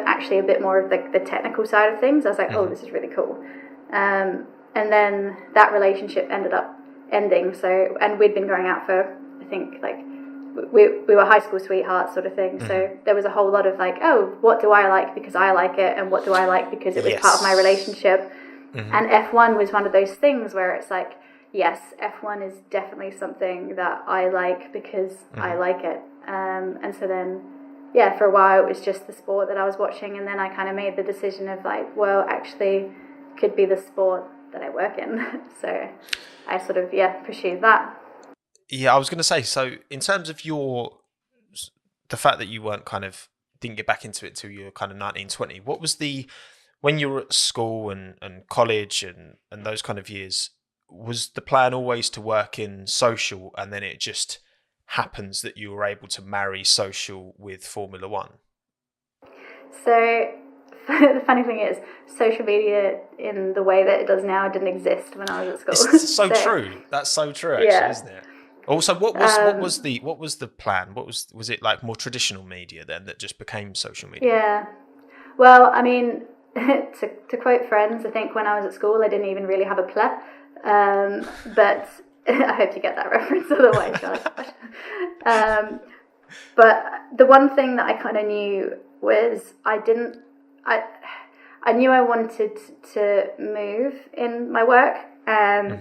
actually a bit more of the technical side of things. I was like, oh, this is really cool. And then that relationship ended up ending. So, and we'd been going out for, I think, like, we were high school sweethearts sort of thing. So there was a whole lot of like, oh, what do I like because I like it, and what do I like because it was part of my relationship. And F1 was one of those things where it's like, yes, F1 is definitely something that I like because I like it. And so then, yeah, for a while it was just the sport that I was watching, and then I kind of made the decision of like, well, actually could be the sport that I work in. So I sort of, pursued that. Yeah, I was going to say, so in terms of the fact that you didn't get back into it till you were kind of 19, 20, what was when you were at school and college and those kind of years, was the plan always to work in social, and then it just happens that you were able to marry social with Formula One? So the funny thing is, social media in the way that it does now didn't exist when I was at school. It's so true. That's so true, actually, isn't it? Also, what was the plan? Was it like more traditional media then that just became social media? Yeah. Well, I mean, to quote friends, I think when I was at school I didn't even really have a ple. But I hope you get that reference otherwise. But the one thing that I kind of knew was I knew I wanted to move in my work, and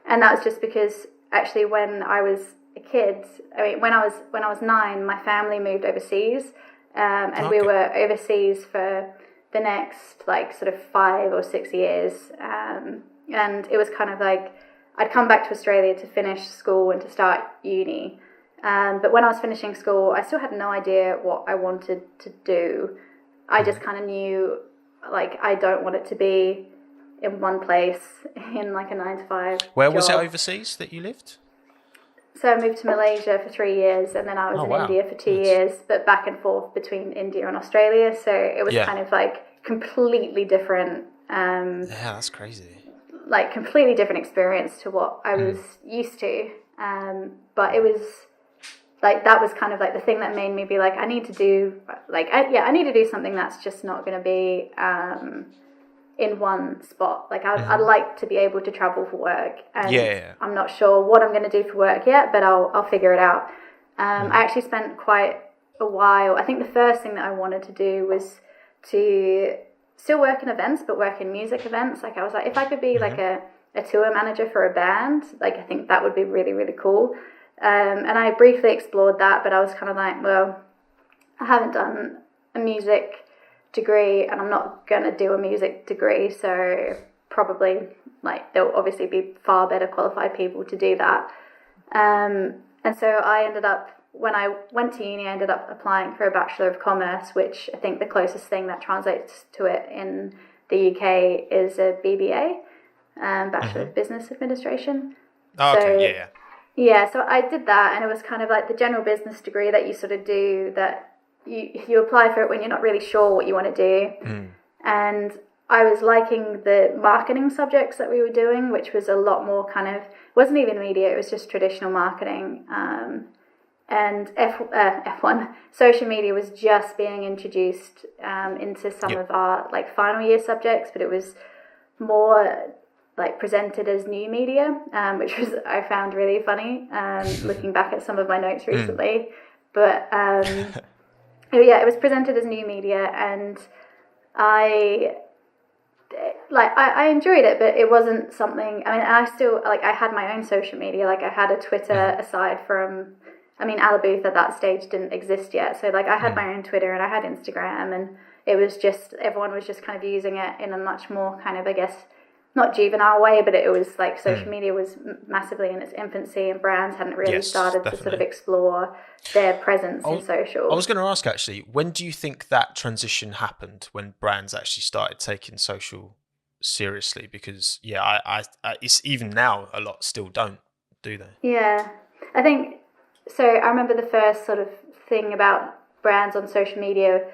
that was just because actually when I was a kid, I mean when I was 9, my family moved overseas, and we were overseas for the next like sort of 5 or 6 years, and it was kind of like I'd come back to Australia to finish school and to start uni. But when I was finishing school, I still had no idea what I wanted to do. I just kind of knew, like, I don't want it to be in one place in like a 9-to-5 Where job. Was it overseas that you lived? So I moved to Malaysia for 3 years, and then I was in India for 2 years, but back and forth between India and Australia. So it was kind of like completely different. Yeah, that's crazy. Like completely different experience to what I was used to. But it was like, that was kind of like the thing that made me be like, I need to do something that's just not going to be in one spot. Like I'd like to be able to travel for work, and I'm not sure what I'm going to do for work yet, but I'll figure it out. I actually spent quite a while. I think the first thing that I wanted to do was to still work in events, but work in music events. Like I was like, if I could be like a tour manager for a band, like I think that would be really, really cool. And I briefly explored that, but I was kind of like, well, I haven't done a music degree, and I'm not going to do a music degree, so probably like there'll obviously be far better qualified people to do that. And so I ended up, when I went to uni, I ended up applying for a Bachelor of Commerce, which I think the closest thing that translates to it in the UK is a BBA, Bachelor of Business Administration. Oh, okay, so, yeah, so I did that, and it was kind of like the general business degree that you sort of do, that you apply for it when you're not really sure what you want to do. And I was liking the marketing subjects that we were doing, which was a lot more kind of, wasn't even media, it was just traditional marketing. And F1 social media was just being introduced into some of our like final year subjects, but it was more like presented as new media, which was I found really funny looking back at some of my notes recently. But it was presented as new media, and I enjoyed it, but it wasn't something. I mean, I still I had my own social media. Like I had a Twitter aside from. I mean, Alabooth at that stage didn't exist yet, so I had my own Twitter and I had Instagram, and it was just everyone was just kind of using it in a much more kind of, I guess, not juvenile way, but it was like social media was massively in its infancy, and brands hadn't really started to sort of explore their presence in social. I was going to ask actually, when do you think that transition happened, when brands actually started taking social seriously? Because I it's even now a lot still don't, do they? Yeah, I think. So I remember the first sort of thing about brands on social media,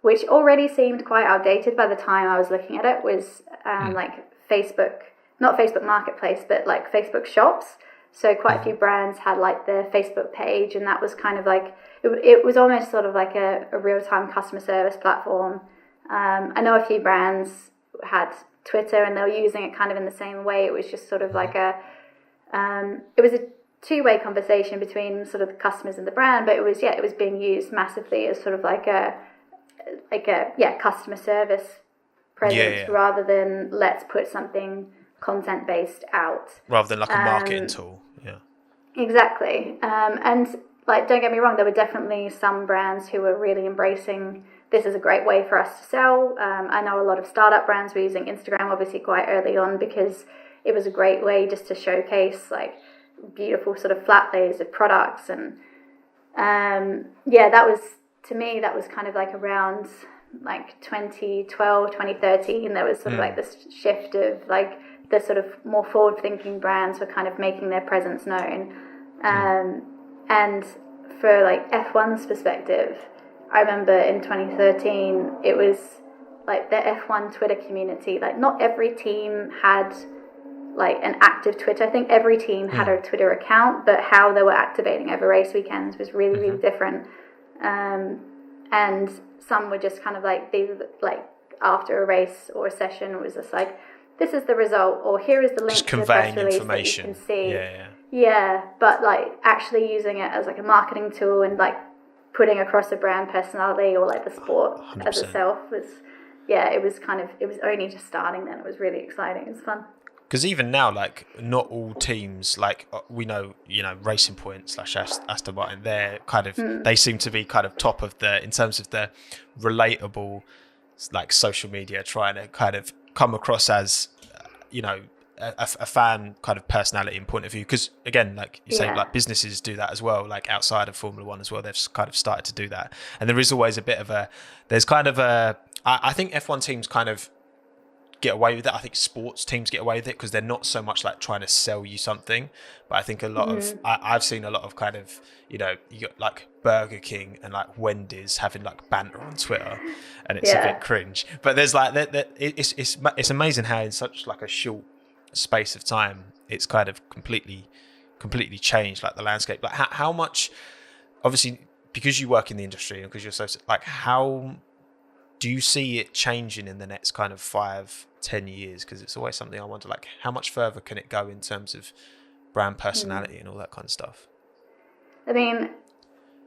which already seemed quite outdated by the time I was looking at it, was like Facebook, not Facebook Marketplace, but like Facebook Shops. So quite a few brands had like their Facebook page, and that was kind of like, it was almost sort of like a real-time customer service platform. I know a few brands had Twitter and they were using it kind of in the same way. It was just sort of like it was a two-way conversation between sort of the customers and the brand, but it was being used massively as sort of like a customer service presence rather than let's put something content-based out. Rather than like a marketing tool. Yeah. Exactly. And like, don't get me wrong, there were definitely some brands who were really embracing this is a great way for us to sell. I know a lot of startup brands were using Instagram obviously quite early on because it was a great way just to showcase like beautiful sort of flat layers of products, and that was, to me, that was kind of like around like 2012 2013 there was sort of like this shift of like the sort of more forward thinking brands were kind of making their presence known. And for like F1's perspective, I remember in 2013 it was like the F1 Twitter community, like not every team had like an active Twitter. I think every team had a Twitter account, but how they were activating over race weekends was really, really different. And some were just kind of like, they like after a race or a session, it was just like, this is the result, or here is the link to the press release information that you can see. Yeah, but like actually using it as like a marketing tool and like putting across a brand personality or like the sport 100%. As itself was, it was only just starting then. It was really exciting. It was fun. Because even now, like, not all teams, like, we know, Racing Point / Aston Martin, they're kind of, they seem to be kind of top of in terms of the relatable, like, social media, trying to kind of come across as, a fan kind of personality and point of view. Because, again, like you say, like, businesses do that as well, like, outside of Formula One as well, they've kind of started to do that. And there is always a bit of I think F1 teams kind of get away with it. I think sports teams get away with it because they're not so much like trying to sell you something, but I think a lot of I've seen a lot of kind of you got like Burger King and like Wendy's having like banter on Twitter, and it's a bit cringe. But there's like it's amazing how in such like a short space of time it's kind of completely changed like the landscape. Like how much, obviously because you work in the industry and because you're so like, how do you see it changing in the next kind of 5-10 years? Because it's always something I wonder, like, how much further can it go in terms of brand personality and all that kind of stuff? I mean,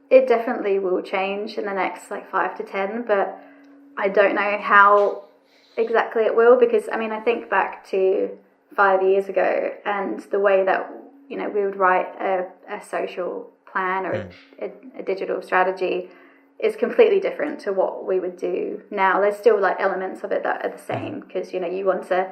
it definitely will change in the next like 5 to 10, but I don't know how exactly it will, because I mean, I think back to 5 years ago and the way that, we would write a social plan or a digital strategy is completely different to what we would do now. There's still like elements of it that are the same because, you want to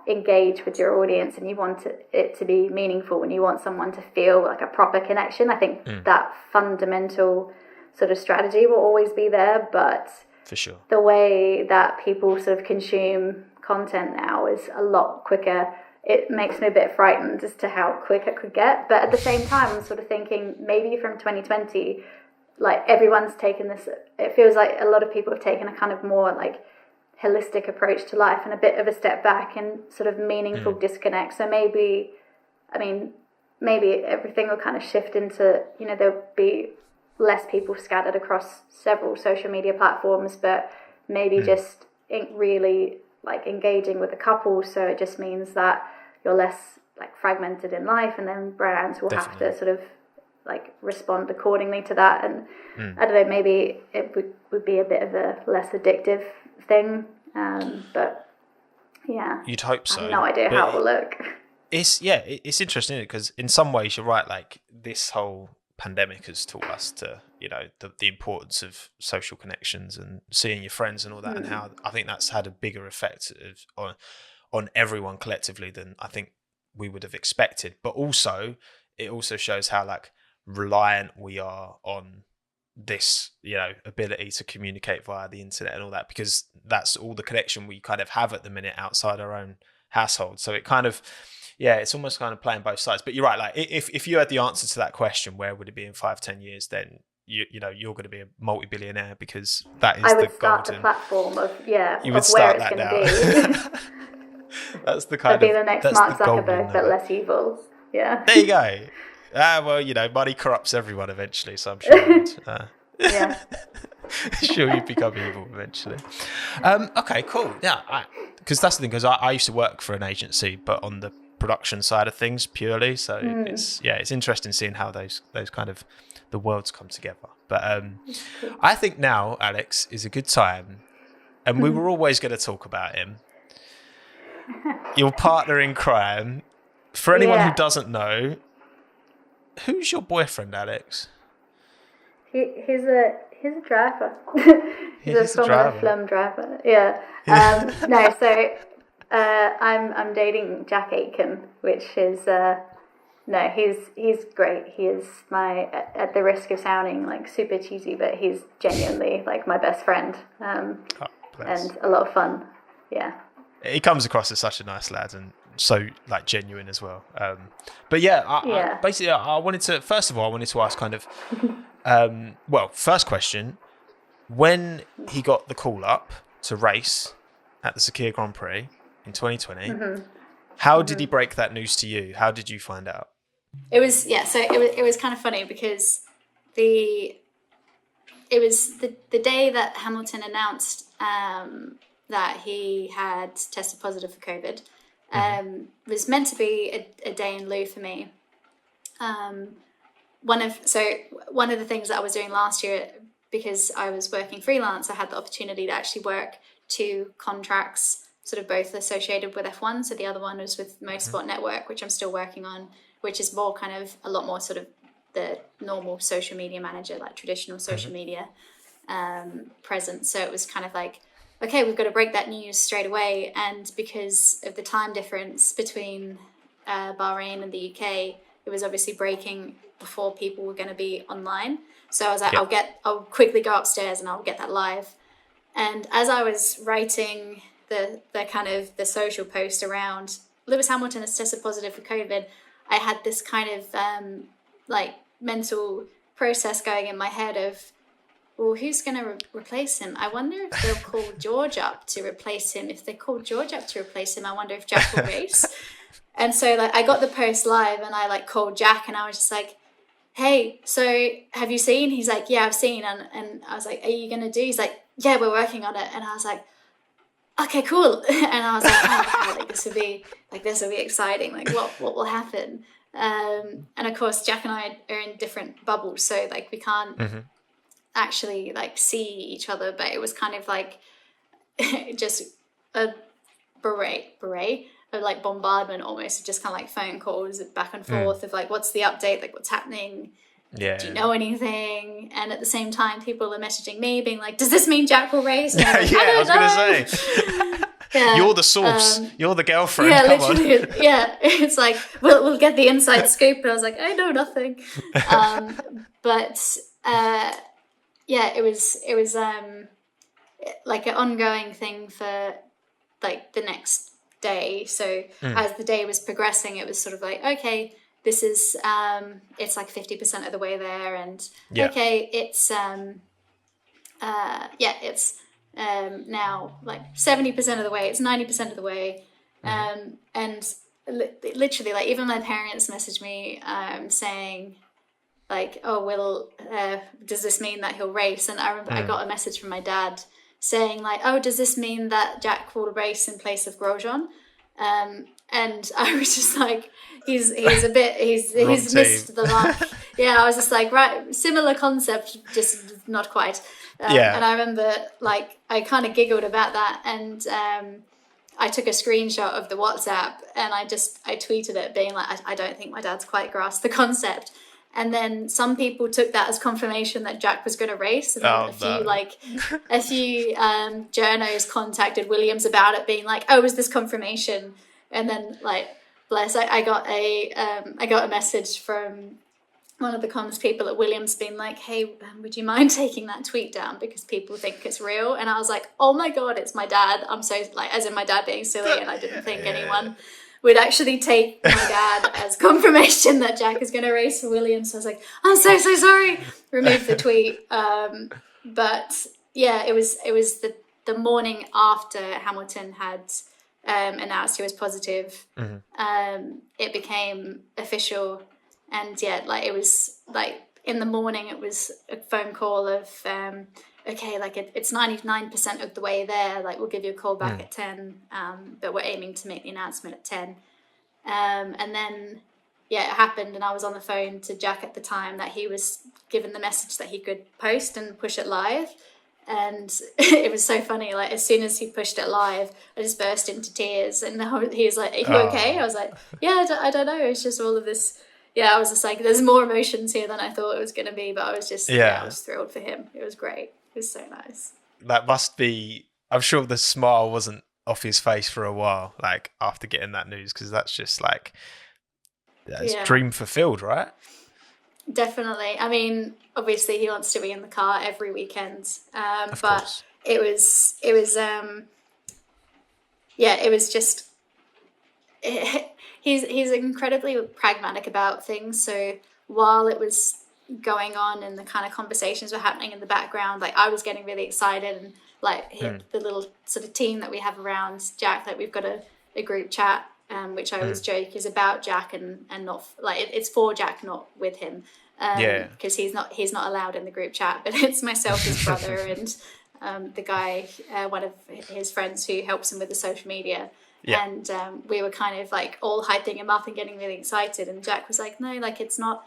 engage with your audience and you want it to be meaningful and you want someone to feel like a proper connection. I think that fundamental sort of strategy will always be there, but for sure, the way that people sort of consume content now is a lot quicker. It makes me a bit frightened as to how quick it could get. But at the same time, I'm sort of thinking maybe from 2020, like everyone's taken this, it feels like a lot of people have taken a kind of more like holistic approach to life and a bit of a step back and sort of meaningful disconnect. So maybe everything will kind of shift into, there'll be less people scattered across several social media platforms, but maybe just really like engaging with a couple. So it just means that you're less like fragmented in life, and then brands will have to sort of like respond accordingly to that. And I don't know, maybe it would be a bit of a less addictive thing. But yeah, you'd hope so. I have no idea how it will look. It's interesting because in some ways you're right. Like this whole pandemic has taught us to, the importance of social connections and seeing your friends and all that, and how I think that's had a bigger effect on everyone collectively than I think we would have expected. But also, it also shows how like reliant we are on this, ability to communicate via the internet and all that, because that's all the connection we kind of have at the minute outside our own household. So it kind of, it's almost kind of playing both sides. But you're right, like if you had the answer to that question, where would it be in 5-10 years, then you're going to be a multi-billionaire, because that is the golden platform of you would of start where it's that going to be. That's the kind That'd be the next Mark Zuckerberg, but number. less evil. Yeah. There you go. Well, money corrupts everyone eventually, so I'm sure yeah. sure you'd become evil eventually. Okay, cool. Yeah, because that's the thing, because I used to work for an agency, but on the production side of things purely. So it's interesting seeing how those kind of the worlds come together. But I think now, Alex, is a good time, and we were always going to talk about him. Your partner in crime. For anyone who doesn't know, who's your boyfriend, Alex? He's a driver. he's a driver. Flum driver. Yeah. No, so I'm dating Jack Aitken, which is he's great. He is at the risk of sounding like super cheesy, but he's genuinely like my best friend. And a lot of fun. Yeah. He comes across as such a nice lad, and so like genuine as well. But I basically I wanted to ask kind of first question, when he got the call up to race at the Sakhir Grand Prix in 2020, how did he break that news to you? How did you find out? It was it was kind of funny because it was the day that Hamilton announced that he had tested positive for COVID. Was meant to be a day in lieu for me. One of the things that I was doing last year, because I was working freelance, I had the opportunity to actually work 2 contracts, sort of both associated with F1. So the other one was with Motorsport Network, which I'm still working on, which is more kind of a lot more sort of the normal social media manager, like traditional social media presence. So it was kind of like, okay, we've got to break that news straight away. And because of the time difference between Bahrain and the UK, it was obviously breaking before people were going to be online. So I was like, I'll quickly go upstairs and I'll get that live. And as I was writing the kind of the social post around Lewis Hamilton has tested positive for COVID, I had this kind of like mental process going in my head of, well, who's going to replace him? I wonder if they'll call George up to replace him. If they call George up to replace him, I wonder if Jack will race. And so like I got the post live and I like called Jack and I was just like, hey, so have you seen? He's like, yeah, I've seen. And I was like, are you going to do? He's like, yeah, we're working on it. And I was like, okay, cool. And I was like, oh, wow, like this will be exciting. Like what will happen? And of course, Jack and I are in different bubbles. So like we can't actually like see each other, but it was kind of like just a beret of like bombardment almost, of just kind of like phone calls back and forth of like, what's the update, like what's happening, do you know anything? And at the same time people are messaging me being like, does this mean Jack will race? And I was gonna say you're the source, you're the girlfriend. It's like we'll get the inside scoop. And I was like, I know nothing. But it was like an ongoing thing for like the next day. So as the day was progressing, it was sort of like, okay, this is it's like 50% of the way there, and okay, it's it's now, like 70% of the way, it's 90% of the way. And literally, like, even my parents messaged me saying, like, oh, does this mean that he'll race? And I remember I got a message from my dad saying, like, oh, does this mean that Jack will race in place of Grosjean? And I was just like, he's missed the mark. Yeah, I was just like, right, similar concept, just not quite. And I remember, like, I kind of giggled about that, and I took a screenshot of the WhatsApp, and I tweeted it, being like, I don't think my dad's quite grasped the concept. And then some people took that as confirmation that Jack was going to race, and then a few journos contacted Williams about it, being like, "Oh, is this confirmation?" And then, like, bless, I got a message from one of the comms people at Williams being like, "Hey, would you mind taking that tweet down because people think it's real?" And I was like, "Oh my god, it's my dad." I'm so, like, as in my dad being silly, and I didn't think anyone would actually take my dad as confirmation that Jack is going to race for Williams. So I was like, I'm so sorry. Remove the tweet. But yeah, it was the morning after Hamilton had announced he was positive. It became official, and yeah, like, it was like in the morning, it was a phone call of okay, like, it's 99% of the way there, like, we'll give you a call back at 10, but we're aiming to make the announcement at 10. And then, yeah, it happened, and I was on the phone to Jack at the time that he was given the message that he could post and push it live. And it was so funny, like, as soon as he pushed it live, I just burst into tears, and he was like, "Are you okay?" I was like, "Yeah, I don't know, it's just all of this." Yeah, I was just like, there's more emotions here than I thought it was going to be, but I was just, I was thrilled for him. It was great. It was so nice. That must be, I'm sure the smile wasn't off his face for a while, like, after getting that news, because that's just like, it's dream fulfilled, right? Definitely. I mean, obviously he wants to be in the car every weekend, Of course. it was just, he's incredibly pragmatic about things. So while it was going on and the kind of conversations were happening in the background, like, I was getting really excited, and like the little sort of team that we have around Jack, like, we've got a group chat, which I always joke is about Jack and not, like, it's for Jack, not with him, because he's not allowed in the group chat, but it's myself, his brother, and the guy, one of his friends who helps him with the social media. And we were kind of, like, all hyping him up and getting really excited, and Jack was like, no, like, it's not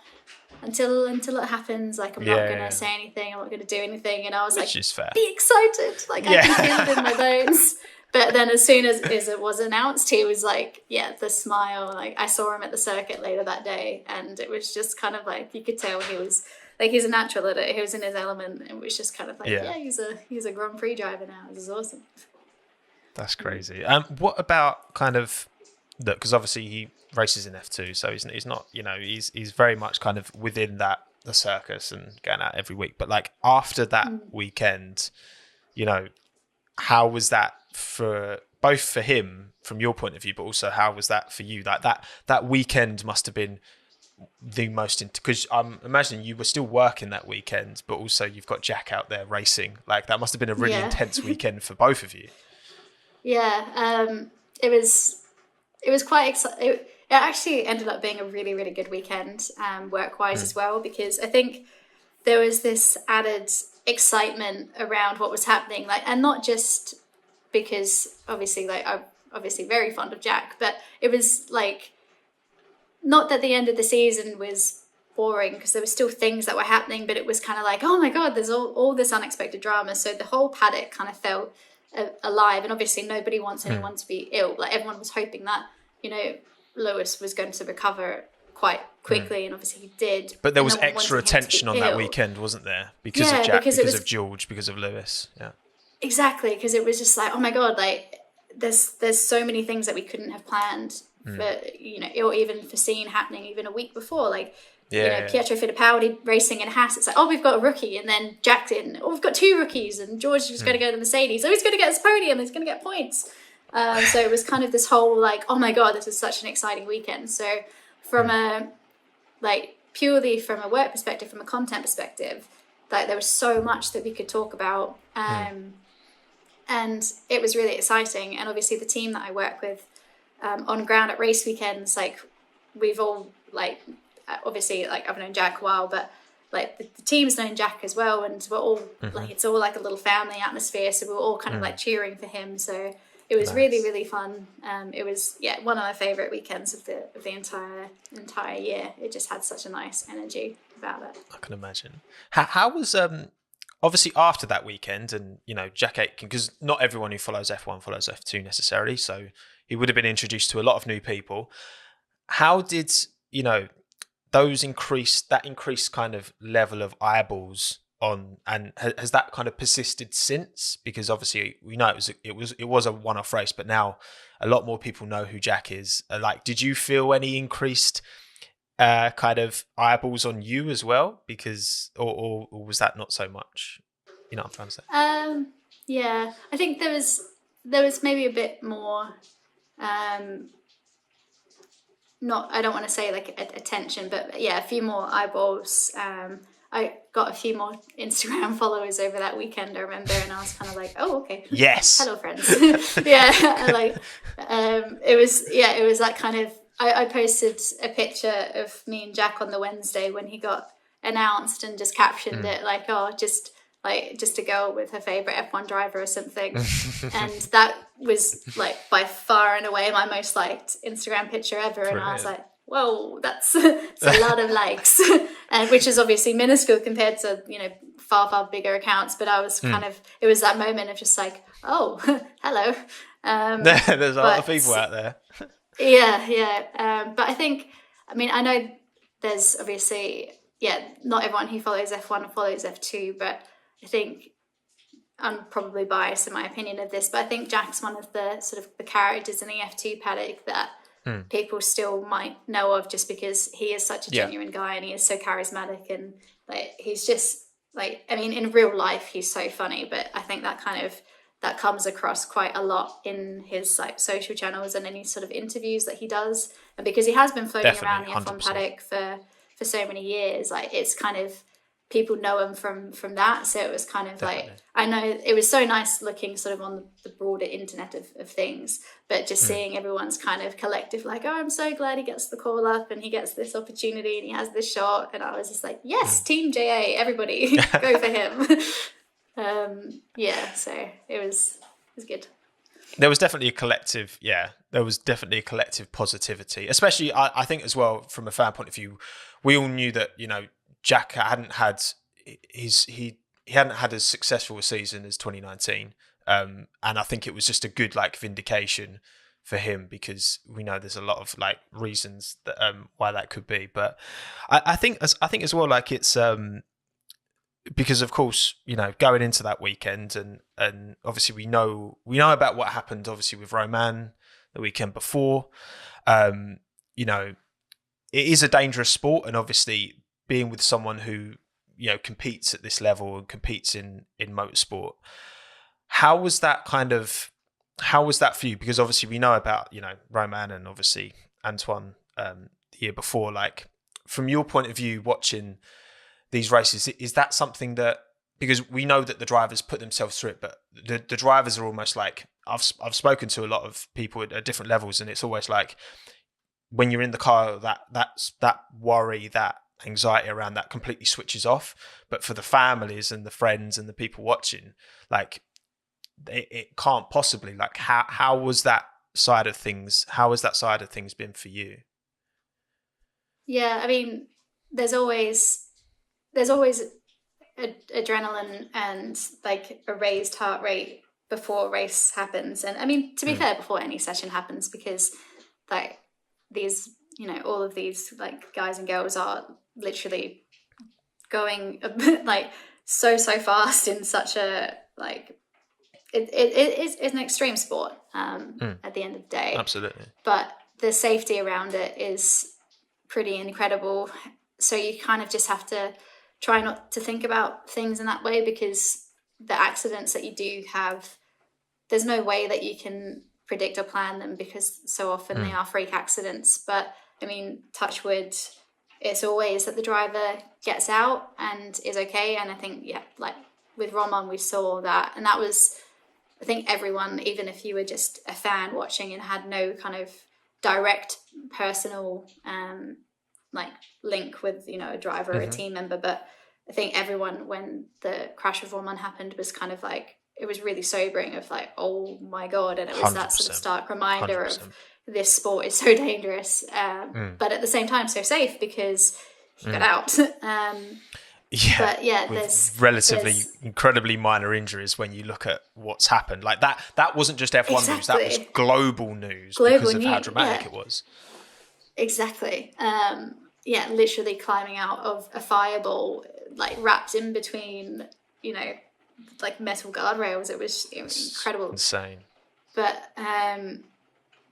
until it happens, like, I'm not gonna say anything, I'm not gonna do anything. And I was like, be excited, like, I can feel it in my bones. But then as soon as it was announced, he was like, the smile, like, I saw him at the circuit later that day, and it was just kind of like, you could tell he was, like, he's a natural at it, he was in his element, and it was just kind of like, he's a Grand Prix driver now. This is awesome. That's crazy. What about kind of, look, because obviously he races in F2, so he's not, you know, he's very much kind of within the circus and going out every week. But, like, after that weekend, you know, how was that for both for him from your point of view, but also how was that for you? Like, that weekend must have been the most, because I'm imagining you were still working that weekend, but also you've got Jack out there racing. Like, that must have been a really intense weekend for both of you. Yeah, it was quite exciting. It actually ended up being a really, really good weekend, work-wise as well, because I think there was this added excitement around what was happening, like, and not just because obviously, like, I'm obviously very fond of Jack, but it was like, not that the end of the season was boring, because there were still things that were happening, but it was kind of like, oh my god, there's all this unexpected drama. So the whole paddock kind of felt alive, and obviously nobody wants anyone to be ill. Like, everyone was hoping that, you know, Lewis was going to recover quite quickly, and obviously he did. But there was extra attention on that weekend, wasn't there? Because of Jack, because of George, because of Lewis. Yeah, exactly. Because it was just like, oh my god, like, there's so many things that we couldn't have planned for, you know, or even foreseen happening even a week before, like. You know, Pietro Fittipaldi racing in Haas. It's like, oh, we've got a rookie, and then Jack's in. Oh, we've got two rookies, and George is going to go to the Mercedes. Oh, he's going to get his podium. He's going to get points. So it was kind of this whole, like, oh my god, this is such an exciting weekend. So from a, like, purely from a work perspective, from a content perspective, like, there was so much that we could talk about. And it was really exciting. And obviously the team that I work with on ground at race weekends, like we've all like, obviously like I've known Jack a while, but like the team's known Jack as well. And we're all like, it's all like a little family atmosphere. So we're all kind of like cheering for him. So it was really, really fun. It was, one of my favourite weekends of the entire year. It just had such a nice energy about it. I can imagine. How was obviously after that weekend, and Jack Aitken, because not everyone who follows F1 follows F2 necessarily, so he would have been introduced to a lot of new people. How did that increased kind of level of eyeballs on, and has that kind of persisted since? Because obviously we know it was a one-off race, but now a lot more people know who Jack is. Like, did you feel any increased kind of eyeballs on you as well? Because or was that not so much? You know what I'm trying to say? Yeah, I think there was maybe a bit more. Not, I don't want to say like attention, but yeah, a few more eyeballs. I got a few more Instagram followers over that weekend, I remember, and I was kind of like, oh, okay. Yes. Hello, friends. Yeah, like, it was that kind of, I posted a picture of me and Jack on the Wednesday when he got announced and just captioned it like, oh, just a girl with her favourite F1 driver or something. And that was like by far and away my most liked Instagram picture ever. Brilliant. And I was like, whoa, that's a lot of likes. And which is obviously minuscule compared to, far, far bigger accounts. But I was kind of, it was that moment of just like, oh, hello. There's a lot of people out there. Yeah. But I know there's obviously, not everyone who follows F1 follows F2, but I think I'm probably biased in my opinion of this, but I think Jack's one of the sort of the characters in the F2 paddock that people still might know of, just because he is such a genuine guy and he is so charismatic, and like he's just like, in real life he's so funny, but I think that comes across quite a lot in his like social channels and any sort of interviews that he does, and because he has been floating around the F1 paddock for so many years, like it's kind of, people know him from that. So it was kind of like, I know it was so nice looking sort of on the broader internet of things, but just seeing everyone's kind of collective like, oh, I'm so glad he gets the call up and he gets this opportunity and he has this shot, and I was just like, yes, Team JA, everybody go for him. So it was good. There was definitely a collective, positivity, especially I think as well from a fan point of view. We all knew that Jack hadn't had he hadn't had as successful a season as 2019, and I think it was just a good like vindication for him, because we know there's a lot of like reasons that why that could be. But I think as well, like it's because of course going into that weekend, and obviously we know about what happened obviously with Roman the weekend before. It is a dangerous sport, and obviously being with someone who competes at this level and competes in motorsport, how was that for you? Because obviously we know about Roman and obviously Antoine the year before. Like, from your point of view watching these races, is that something that, because we know that the drivers put themselves through it, but the drivers are almost like, I've spoken to a lot of people at different levels, and it's always like when you're in the car, that worry, that anxiety around that completely switches off. But for the families and the friends and the people watching, like it can't possibly, like how was that side of things been for you? There's always adrenaline and like a raised heart rate before a race happens, and to be fair, before any session happens, because like these all of these like guys and girls are literally going like so fast in such a like it's an extreme sport at the end of the day. Absolutely. But the safety around it is pretty incredible, so you kind of just have to try not to think about things in that way, because the accidents that you do have, there's no way that you can predict or plan them, because so often they are freak accidents. But touch wood, it's always that the driver gets out and is okay. And I think like with Roman we saw that, and that was I think everyone, even if you were just a fan watching and had no kind of direct personal like link with, you know, a driver or a team member, but I think everyone, when the crash of Roman happened, was kind of like, it was really sobering of like, oh my God. And it was that sort of stark reminder 100%. of this sport is so dangerous, but at the same time so safe, because he got out. But yeah, with relatively incredibly minor injuries when you look at what's happened. Like that wasn't just F1 news, that was global news because of how dramatic it was. Exactly. Yeah, literally climbing out of a fireball, like wrapped in between, you know, like metal guardrails. It was incredible. Insane. But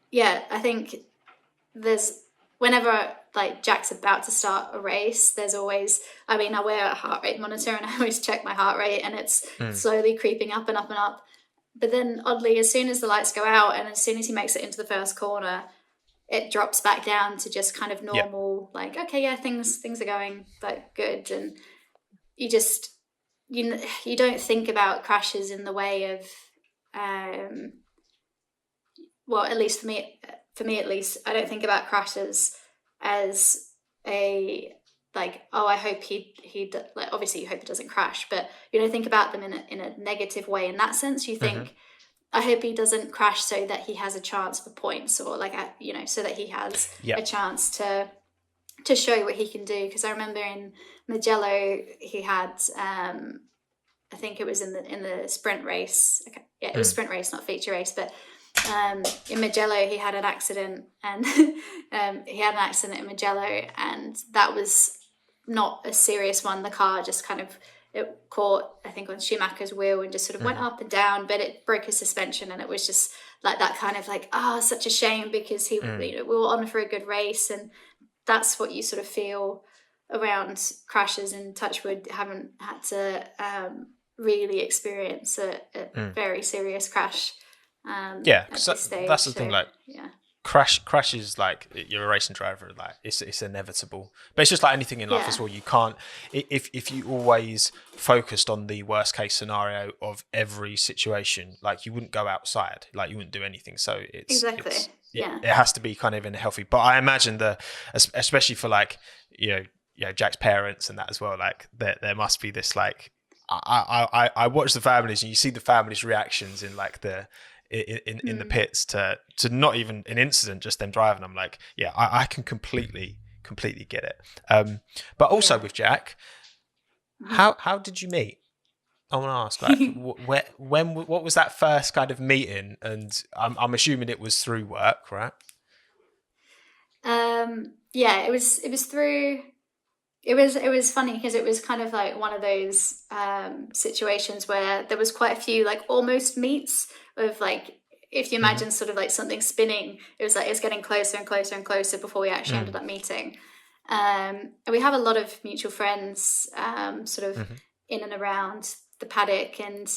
yeah, I think whenever like Jack's about to start a race, there's always, I mean, I wear a heart rate monitor and I always check my heart rate, and it's slowly creeping up and up and up. But then oddly, as soon as the lights go out and as soon as he makes it into the first corner, it drops back down to just kind of normal, like, okay, yeah, things are going like good. And you just, you don't think about crashes in the way of, well, at least for me at least, I don't think about crashes as a, like, oh, I hope he like, obviously you hope it doesn't crash, but you don't think about them in a negative way in that sense. You think, I hope he doesn't crash so that he has a chance for points, or like, you know, so that he has a chance to show what he can do. Because I remember in Mugello he had, I think it was in the sprint race. Okay. Yeah, it was sprint race, not feature race. But in Mugello he had an accident, and he had an accident in Mugello, and that was not a serious one. The car just kind of, it caught, I think, on Schumacher's wheel and just sort of went up and down, but it broke his suspension, and it was just like that kind of like, such a shame, because he, you know, we were on for a good race. And that's what you sort of feel around crashes, and touchwood haven't had to really experience a very serious crash. That's the thing, like, crashes, like, you're a racing driver, like it's inevitable, but it's just like anything in life as well. You can't, if you always focused on the worst case scenario of every situation, like, you wouldn't go outside, like you wouldn't do anything. So it has to be kind of in a healthy, but I imagine especially for like, you know, Jack's parents and that as well, like there must be this, like, I watch the families, and you see the families' reactions in like in the pits to not even an incident, just them driving. I'm like, I can completely get it. But also with Jack, how did you meet? I want to ask, like, what was that first kind of meeting? And I'm assuming it was through work, right? It was through. It was funny because it was kind of like one of those situations where there was quite a few like almost meets of, like, if you imagine sort of like something spinning, it was like it's getting closer and closer and closer before we actually ended up meeting. And we have a lot of mutual friends sort of in and around the paddock, and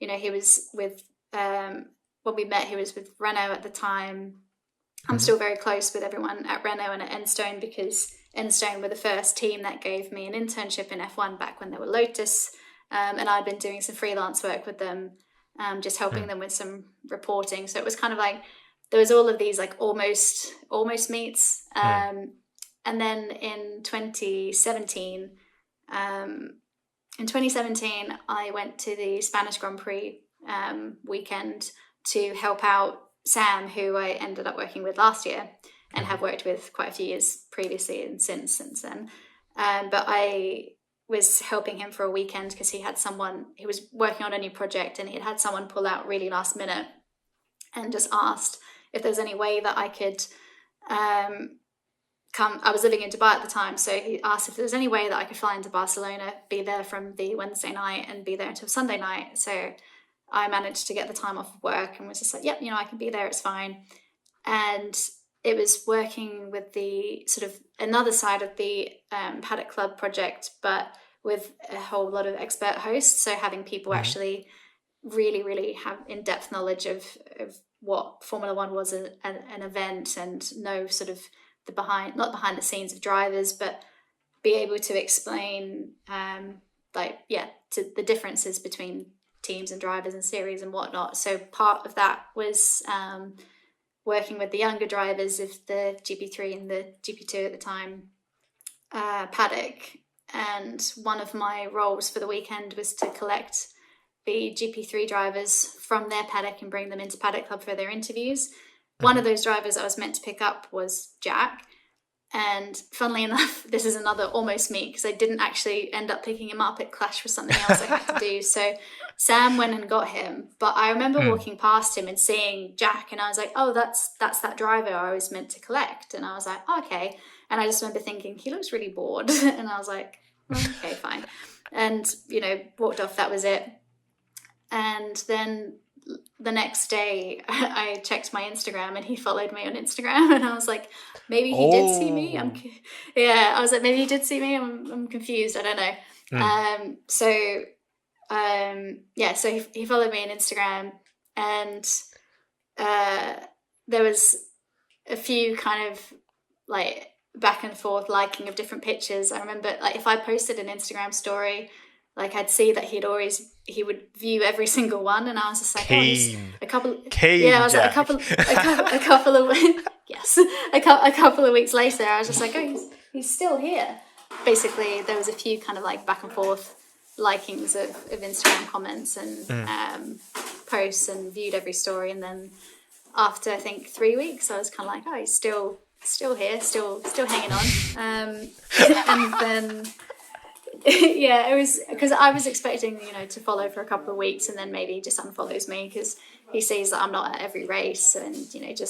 you know, he was with when we met, he was with Renault at the time. I'm still very close with everyone at Renault and at Enstone, because Enstone were the first team that gave me an internship in F1 back when they were Lotus, and I'd been doing some freelance work with them, just helping them with some reporting. So it was kind of like there was all of these like almost meets, and then in 2017, I went to the Spanish Grand Prix weekend to help out Sam, who I ended up working with last year and have worked with quite a few years previously and since then. But I was helping him for a weekend because he was working on a new project, and he had someone pull out really last minute, and just asked if there's any way that I could come. I was living in Dubai at the time, so he asked if there was any way that I could fly into Barcelona, be there from the Wednesday night and be there until Sunday night. So I managed to get the time off of work and was just like, yep, you know, I can be there, it's fine. And it was working with the sort of another side of the Paddock Club project, but with a whole lot of expert hosts. So having people actually really, really have in-depth knowledge of what Formula One was an event, and know sort of not behind the scenes of drivers, but be able to explain to the differences between teams and drivers and series and whatnot. So part of that was working with the younger drivers of the GP3 and the GP2 at the time, Paddock. And one of my roles for the weekend was to collect the GP3 drivers from their paddock and bring them into Paddock Club for their interviews. One of those drivers I was meant to pick up was Jack. And funnily enough, this is another almost me, because I didn't actually end up picking him up. It clashed with something else I had to do. So Sam went and got him. But I remember walking past him and seeing Jack, and I was like, oh, that's that driver I was meant to collect. And I was like, oh, okay. And I just remember thinking, he looks really bored. And I was like, well, okay, fine. And, walked off. That was it. And then the next day I checked my Instagram and he followed me on Instagram, and I was like, maybe he did see me. I was like, maybe he did see me. I'm confused. I don't know. So he followed me on Instagram, and there was a few kind of like back and forth liking of different pictures. I remember like if I posted an Instagram story, like I'd see that he would view every single one, and I was just like, a couple of yes, a couple of weeks later, I was just like, oh, he's still here. Basically, there was a few kind of like back and forth likings of Instagram comments and posts, and viewed every story. And then after I think 3 weeks, I was kind of like, oh, he's still here, still hanging on. And then. Yeah, it was because I was expecting, to follow for a couple of weeks, and then maybe he just unfollows me because he sees that I'm not at every race, and it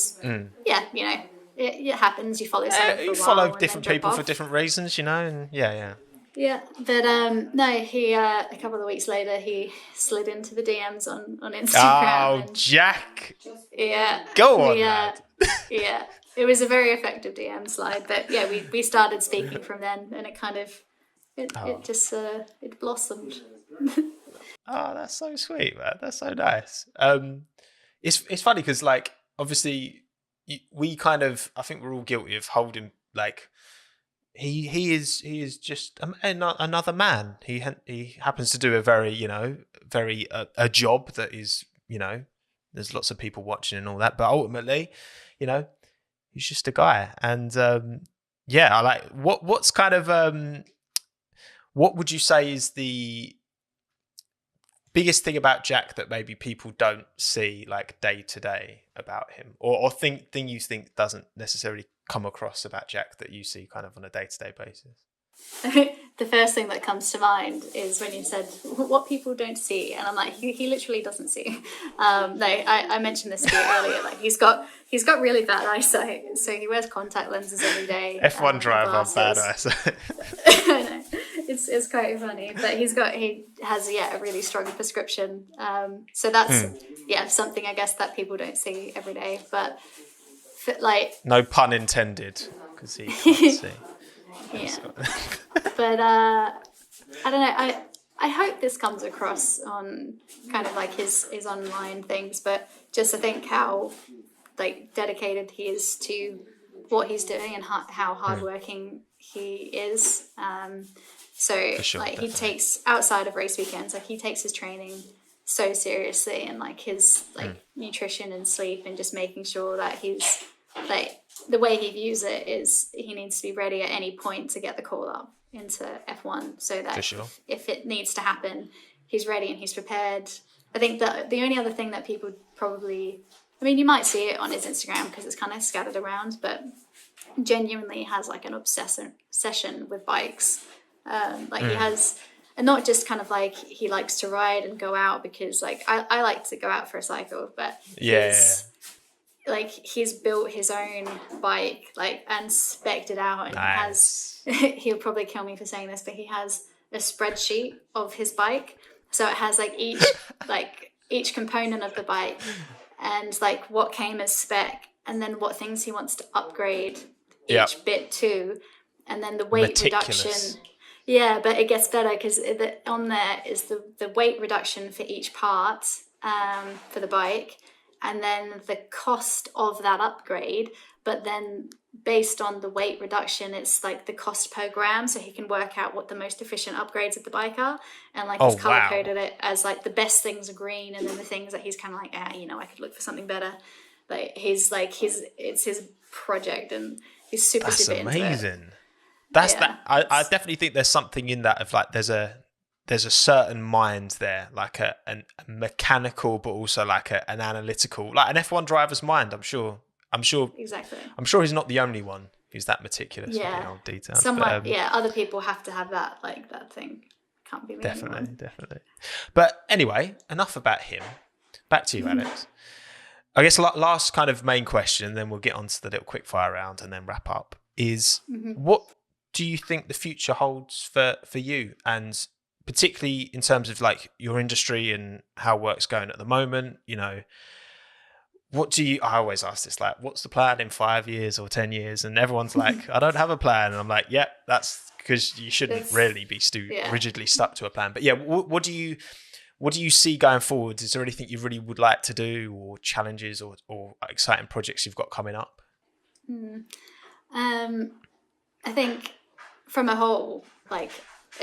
happens. You follow someone for a while, follow different people for different reasons, and yeah. But no, he a couple of weeks later he slid into the DMs on Instagram. Oh, Jack! Yeah, go on, lad. Yeah, it was a very effective DM slide, but yeah, we started speaking from then, and it kind of. It just blossomed. Oh, that's so sweet, man. That's so nice. It's funny because like obviously we kind of, I think we're all guilty of holding like he is just another man. He happens to do a very a job that is there's lots of people watching and all that, but ultimately he's just a guy. And I like what's kind of what would you say is the biggest thing about Jack that maybe people don't see like day to day about him, or thing you think doesn't necessarily come across about Jack that you see kind of on a day to day basis? The first thing that comes to mind is when you said what people don't see, and I'm like, he literally doesn't see. I mentioned this to you earlier. Like he's got really bad eyesight, so he wears contact lenses every day. F1 driver, bad eyesight. I know. It's quite funny, but he has a really strong prescription. So that's something I guess that people don't see every day. But no pun intended, because he can't see. Yeah, but I don't know. I hope this comes across on kind of like his online things, but just I think how like dedicated he is to what he's doing and how hardworking he is. So sure, like definitely. He takes outside of race weekends, like he takes his training so seriously, and like his nutrition and sleep, and just making sure that he's like the way he views it is he needs to be ready at any point to get the call up into F1, so that if it needs to happen, he's ready and he's prepared. I think that the only other thing that people probably, I mean, you might see it on his Instagram because it's kind of scattered around, but genuinely has like an obsession with bikes. He has, and not just kind of like he likes to ride and go out, because like I like to go out for a cycle, but he's built his own bike and spec'd it out, and nice. He'll probably kill me for saying this, but he has a spreadsheet of his bike, so it has like each component of the bike and like what came as spec, and then what things he wants to upgrade each bit to, and then the weight reduction. Yeah, but it gets better because on there is the weight reduction for each part for the bike, and then the cost of that upgrade, but then based on the weight reduction, it's like the cost per gram, so he can work out what the most efficient upgrades of the bike are, and like he's color coded it as like the best things are green, and then the things that he's kind of like, I could look for something better. Like it's his project, and he's super into it. That's amazing. I definitely think there's something in that of like there's a certain mind there, like a mechanical, but also like an analytical, like an F1 driver's mind. I'm sure. Exactly. I'm sure he's not the only one who's that meticulous with the old details. Other people have to have that, like that thing. Can't be the definitely. But anyway, enough about him. Back to you, Alex. I guess last kind of main question, then we'll get on to the little quick fire round and then wrap up. Is what do you think the future holds for you, and particularly in terms of like your industry and how work's going at the moment? You know, I always ask this, like, what's the plan in 5 years or 10 years? And everyone's like, I don't have a plan. And I'm like, yeah, that's because you shouldn't really be rigidly stuck to a plan. But yeah, what do you see going forward? Is there anything you really would like to do, or challenges or exciting projects you've got coming up? I think from a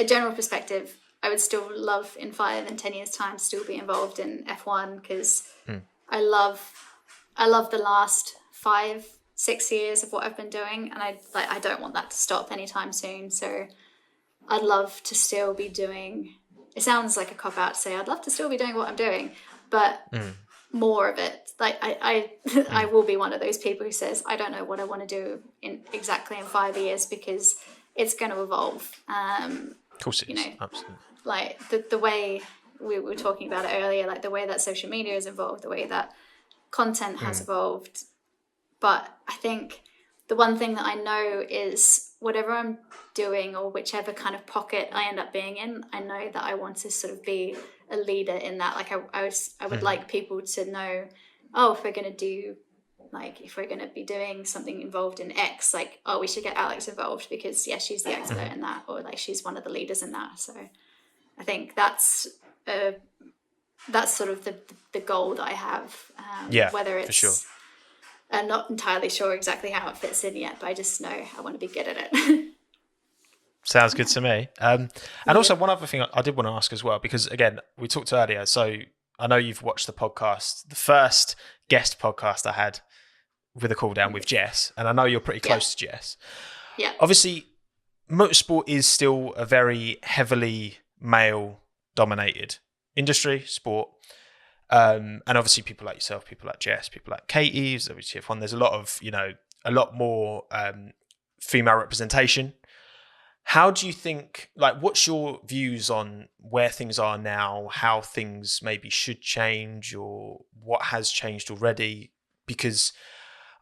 general perspective, I would still love in 5 and 10 years time still be involved in F1, because I love the last 5-6 years of what I've been doing, and I don't want that to stop anytime soon. So I'd love to still be doing. It sounds like a cop out to say I'd love to still be doing what I'm doing, but more of it. Like I will be one of those people who says I don't know what I want to do in 5 years, because it's going to evolve. Of course it is. Absolutely. Like the way we were talking about it earlier, like the way that social media has evolved, the way that content has evolved. But I think the one thing that I know is whatever I'm doing, or whichever kind of pocket I end up being in, I know that I want to sort of be a leader in that. Like I would like people to know, if we're going to be doing something involved in X, like, we should get Alex involved because she's the expert in that, or like she's one of the leaders in that. So I think that's sort of the goal that I have. Whether it's, for sure. I'm not entirely sure exactly how it fits in yet, but I just know I want to be good at it. Sounds good to me. And also one other thing I did want to ask as well, because again, we talked earlier, so I know you've watched the podcast, the first guest podcast I had with a call down with Jess, and I know you're pretty close to Jess. Yeah. Obviously, motorsport is still a very heavily male-dominated industry, sport. And obviously people like yourself, people like Jess, people like Katie, who's obviously F1, there's a lot more female representation. How do you think, like, what's your views on where things are now, how things maybe should change, or what has changed already? Because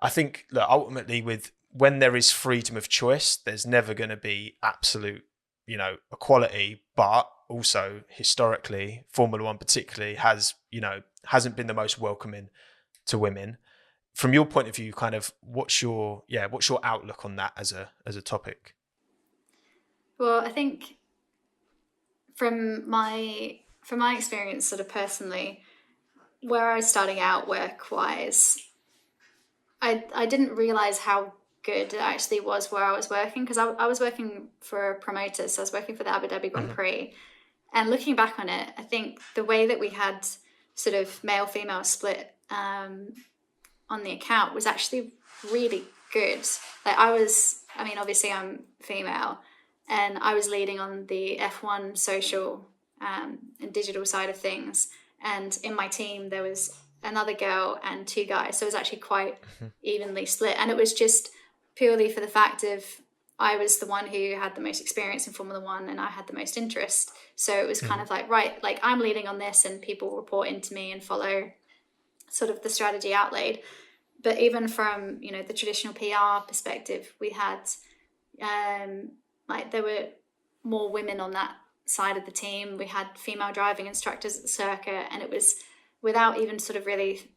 I think that ultimately when there is freedom of choice, there's never going to be absolute, equality, but also historically, Formula One particularly hasn't been the most welcoming to women. From your point of view, kind of what's your outlook on that as a topic? Well, I think from my experience, sort of personally, where I was starting out work-wise, I didn't realise how good it actually was where I was working, because I was working for a promoter, so I was working for the Abu Dhabi Grand Prix. And looking back on it, I think the way that we had sort of male-female split on the account was actually really good. Like obviously I'm female, and I was leading on the F1 social and digital side of things. And in my team, there was another girl and 2 guys. So it was actually quite evenly split. And it was just purely for the fact of I was the one who had the most experience in Formula One, and I had the most interest. So it was kind of like, right, like I'm leading on this, and people report into me and follow sort of the strategy outlaid. But even from, the traditional PR perspective, we had there were more women on that side of the team. We had female driving instructors at the circuit, and it was without even sort of really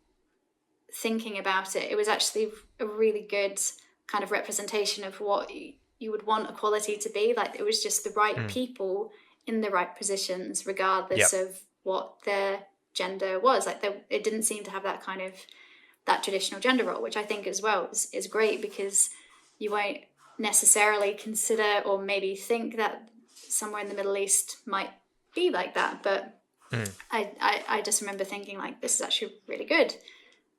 thinking about it. It was actually a really good kind of representation of what you would want equality to be. Like, it was just the right people in the right positions, regardless of what their gender was. Like it didn't seem to have that kind of that traditional gender role, which I think as well is great, because you won't necessarily consider or maybe think that somewhere in the Middle East might be like that. But I just remember thinking like, this is actually really good.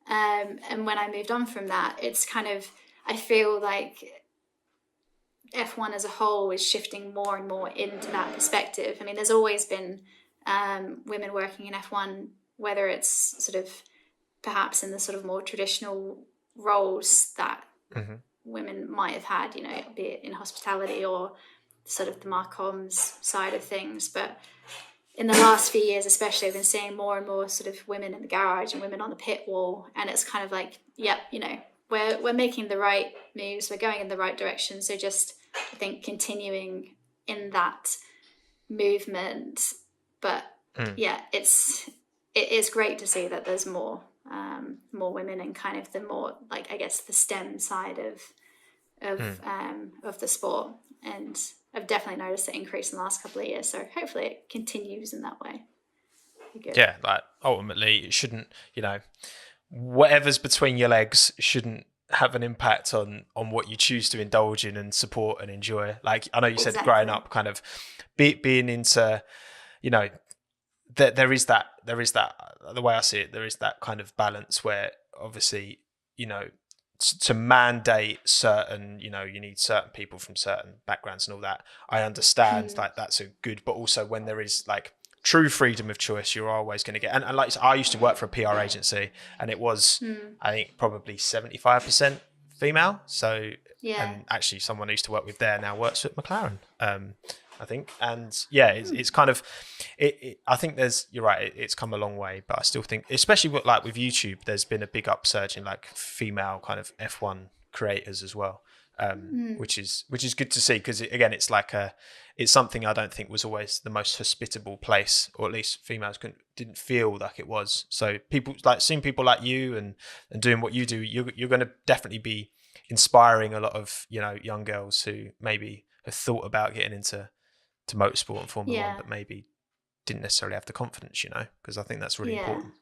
And when I moved on from that, it's kind of, I feel like F1 as a whole is shifting more and more into that perspective. I mean, there's always been women working in F1, whether it's sort of perhaps in the sort of more traditional roles that women might have had, you know, be it in hospitality or sort of the Marcoms side of things. But in the last few years, especially, I've been seeing more and more sort of women in the garage and women on the pit wall. And it's kind of like, yep, you know, we're making the right moves. We're going in the right direction. So just, I think, continuing in that movement. But yeah, it is great to see that there's more women in kind of the more, like, I guess, the STEM side of the sport. And I've definitely noticed the increase in the last couple of years. So hopefully it continues in that way. Good. Yeah, like ultimately it shouldn't, you know, whatever's between your legs shouldn't have an impact on what you choose to indulge in and support and enjoy. Like, I know you said growing up, kind of being into, you know, there is that, the way I see it, there is that kind of balance where obviously, you know, to mandate certain, you know, you need certain people from certain backgrounds and all that. I understand like that's a good, but also when there is like true freedom of choice, you're always going to get, and like I used to work for a PR agency, and it was, I think probably 75% female. So, and actually someone I used to work with there now works at McLaren. I think, and yeah, it's kind of, I think you're right, it's come a long way, but I still think, especially with YouTube, there's been a big upsurge in like female kind of F1 creators as well, which is good to see, because again, it's like it's something I don't think was always the most hospitable place, or at least females didn't feel like it was. So people like seeing people like you and doing what you do, you're going to definitely be inspiring a lot of, you know, young girls who maybe have thought about getting into motorsport and Formula One, but maybe didn't necessarily have the confidence, you know, because I think that's really important.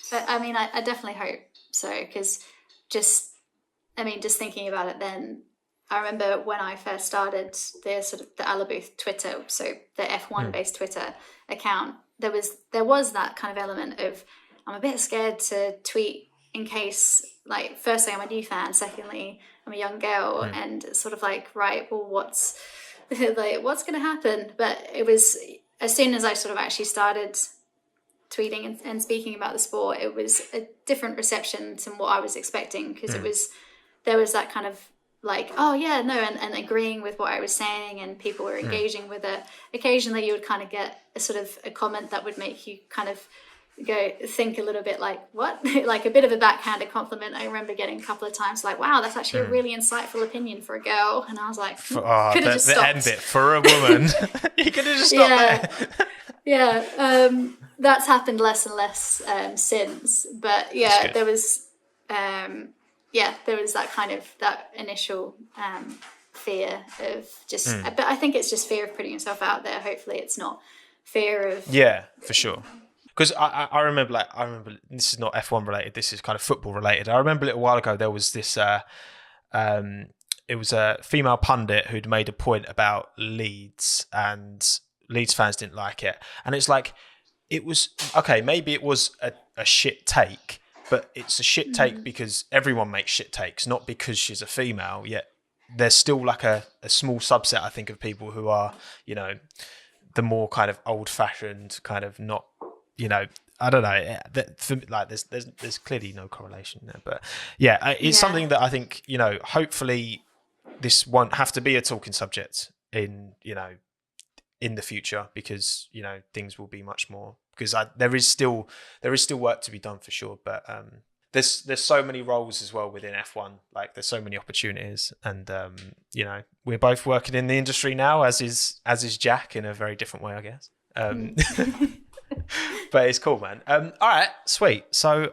But I mean, I definitely hope so, because just thinking about it, then I remember when I first started the sort of the Alabooth Twitter, so the F1 based Twitter account, there was that kind of element of, I'm a bit scared to tweet in case, like, firstly, I'm a new fan, secondly, I'm a young girl, and sort of like, right, well, what's going to happen? But it was, as soon as I sort of actually started tweeting and speaking about the sport, it was a different reception to what I was expecting, because there was that kind of like, oh yeah, no, and agreeing with what I was saying, and people were engaging with it. Occasionally you would kind of get a sort of a comment that would make you kind of think a little bit like, what? Like a bit of a backhanded compliment. I remember getting a couple of times like, wow, that's actually a really insightful opinion for a girl. And I was like, could have just stopped. The end bit for a woman. You could have just stopped there. Yeah. That's happened less and less since. But yeah, there was that kind of, that initial fear of just, but I think it's just fear of putting yourself out there. Hopefully it's not fear of... Yeah, for sure. Because I remember, this is not F1 related, this is kind of football related. I remember a little while ago there was this, it was a female pundit who'd made a point about Leeds, and Leeds fans didn't like it. And it's like, it was, okay, maybe it was a shit take, but it's a shit take because everyone makes shit takes, not because she's a female. Yet there's still like a small subset, I think, of people who are, you know, the more kind of old-fashioned, kind of not, you know, I don't know. Like there's clearly no correlation there, but yeah, it's something that I think, you know, hopefully this won't have to be a talking subject in, you know, in the future, because, you know, things will be much more, because there is still work to be done for sure. But there's so many roles as well within F1. Like there's so many opportunities, and you know, we're both working in the industry now, as is Jack, in a very different way, I guess. But it's cool, man. All right, sweet. So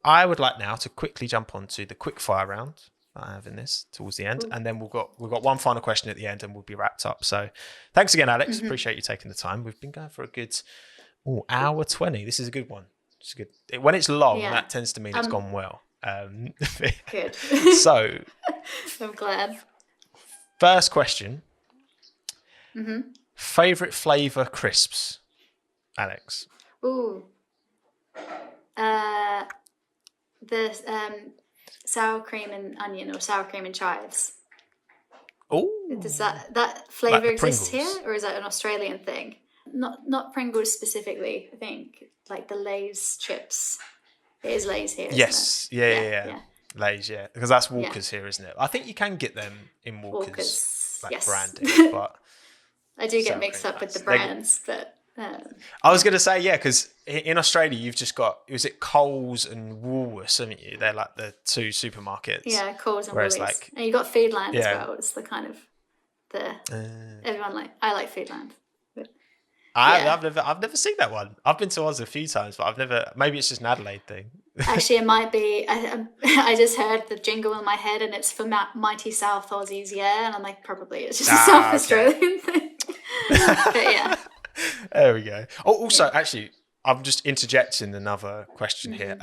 I would like now to quickly jump onto the quick fire round that I have in this towards the end, and then we've got one final question at the end, and we'll be wrapped up. So thanks again, Alex. Appreciate you taking the time. We've been going for a good Oh, hour 20. This is a good one. It's good. When it's long, Yeah. that tends to mean it's gone well. Good. So, I'm glad. first question. Mm-hmm. Favorite flavor crisps, Alex? Ooh. The sour cream and onion or sour cream and chives. Oh, Does that flavour the exist Pringles. here, or is that an Australian thing? Not Pringles specifically. I think like the Lay's chips. It is Lay's here. Yes. Isn't it? Yeah. Lay's, yeah, because that's Walker's here, isn't it? I think you can get them in Walker's, like yes. branding, but I do get sour mixed cream up with the nuts. brands, but I was going to say, yeah, because in Australia you've just got, was it Coles and Woolworths, haven't you? They're like the two supermarkets. yeah, Coles and Whereas, Woolies, like, and you got Foodland as yeah. well. It's the kind of everyone I like Foodland. But, I've never seen that one. I've been to Oz a few times, but I've never. Maybe it's just an Adelaide thing. actually, it might be. I just heard the jingle in my head, and it's for Mighty South Aussies, yeah. And I'm like, probably it's just a South Australian thing. But yeah. There we go. Oh, also, actually, I'm just interjecting another question here.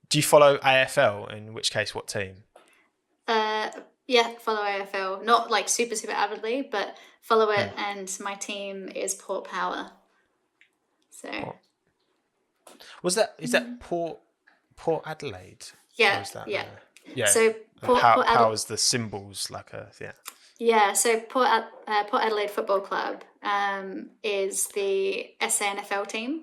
Do you follow AFL? In which case, what team? Yeah, follow AFL. Not like super avidly, but follow it. And my team is Port Power. So. Is that Port Adelaide? Yeah. Or is that, yeah. Yeah. So Port Power's the symbols, like a Yeah, so Port Adelaide Football Club is the SANFL team,